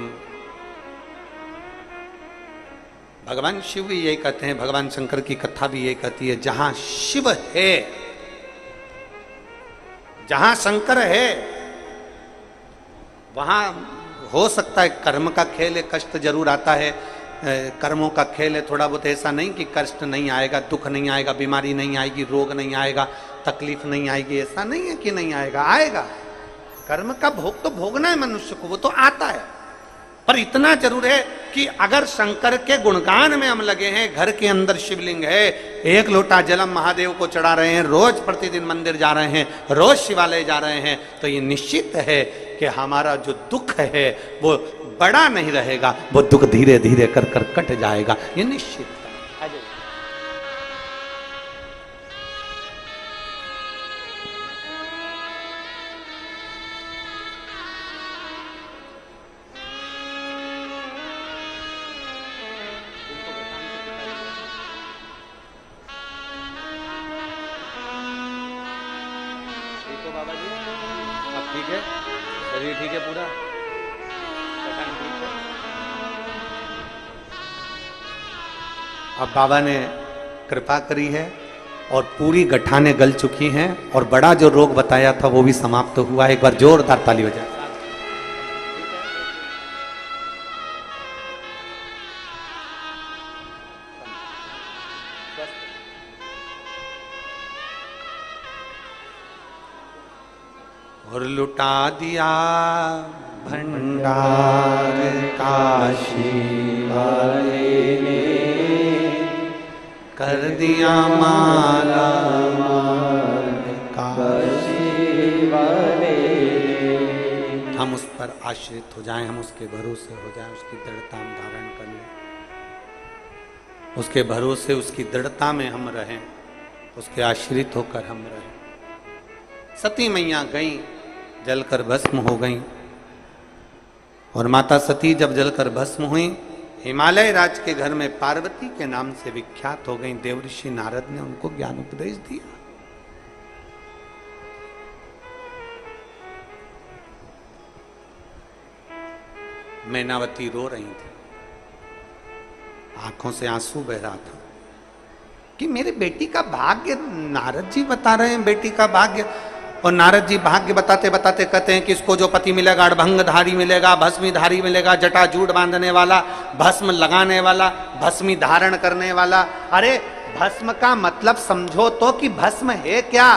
भगवान शिव भी यही कहते हैं, भगवान शंकर की कथा भी यही कहती है, जहां शिव है, जहां शंकर है, वहां हो सकता है कर्म का खेल है, कष्ट जरूर आता है, कर्मों का खेल है थोड़ा बहुत। ऐसा नहीं कि कष्ट नहीं आएगा, दुख नहीं आएगा, बीमारी नहीं आएगी, रोग नहीं आएगा, तकलीफ नहीं आएगी, ऐसा नहीं है कि नहीं आएगा, आएगा। कर्म का भोग तो भोगना है मनुष्य को, वो तो आता है। पर इतना जरूर है कि अगर शंकर के गुणगान में हम लगे हैं, घर के अंदर शिवलिंग है, एक लोटा जलम महादेव को चढ़ा रहे हैं, रोज प्रतिदिन मंदिर जा रहे हैं, रोज शिवालय जा रहे हैं, तो ये निश्चित है कि हमारा जो दुख है वो बड़ा नहीं रहेगा, वो दुख धीरे धीरे कर कर कट जाएगा, ये निश्चित है। बाबा जी अब ठीक है, शरीर ठीक है पूरा, ठीक है। अब बाबा ने कृपा करी है और पूरी गठाने गल चुकी हैं और बड़ा जो रोग बताया था वो भी समाप्त हुआ है। एक बार जोरदार ताली बजाएं। और लुटा दिया भंडार काशी वाले ने, कर दिया माला माल काशी वाले ने। हम उस पर आश्रित हो जाएं, हम उसके भरोसे हो जाएं, उसकी दृढ़ता हम धारण कर लें, उसके भरोसे उसकी दृढ़ता में हम रहें, उसके आश्रित होकर हम रहें। सती मैया गई, जलकर भस्म हो गई, और माता सती जब जलकर भस्म हुई, हिमालय राज के घर में पार्वती के नाम से विख्यात हो गई। देवऋषि नारद ने उनको ज्ञान उपदेश दिया। मैनावती रो रही थी, आंखों से आंसू बह रहा था कि मेरे बेटी का भाग्य, नारद जी बता रहे हैं बेटी का भाग्य, और नारद जी भाग्य बताते बताते कहते हैं कि इसको जो पति मिलेगा, अड़भंगधारी मिलेगा, भस्मीधारी मिलेगा, जटाजूट बांधने वाला, भस्म लगाने वाला, भस्मी धारण करने वाला। अरे भस्म का मतलब समझो तो कि भस्म है क्या?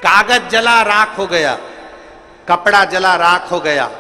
कागज जला राख हो गया, कपड़ा जला राख हो गया,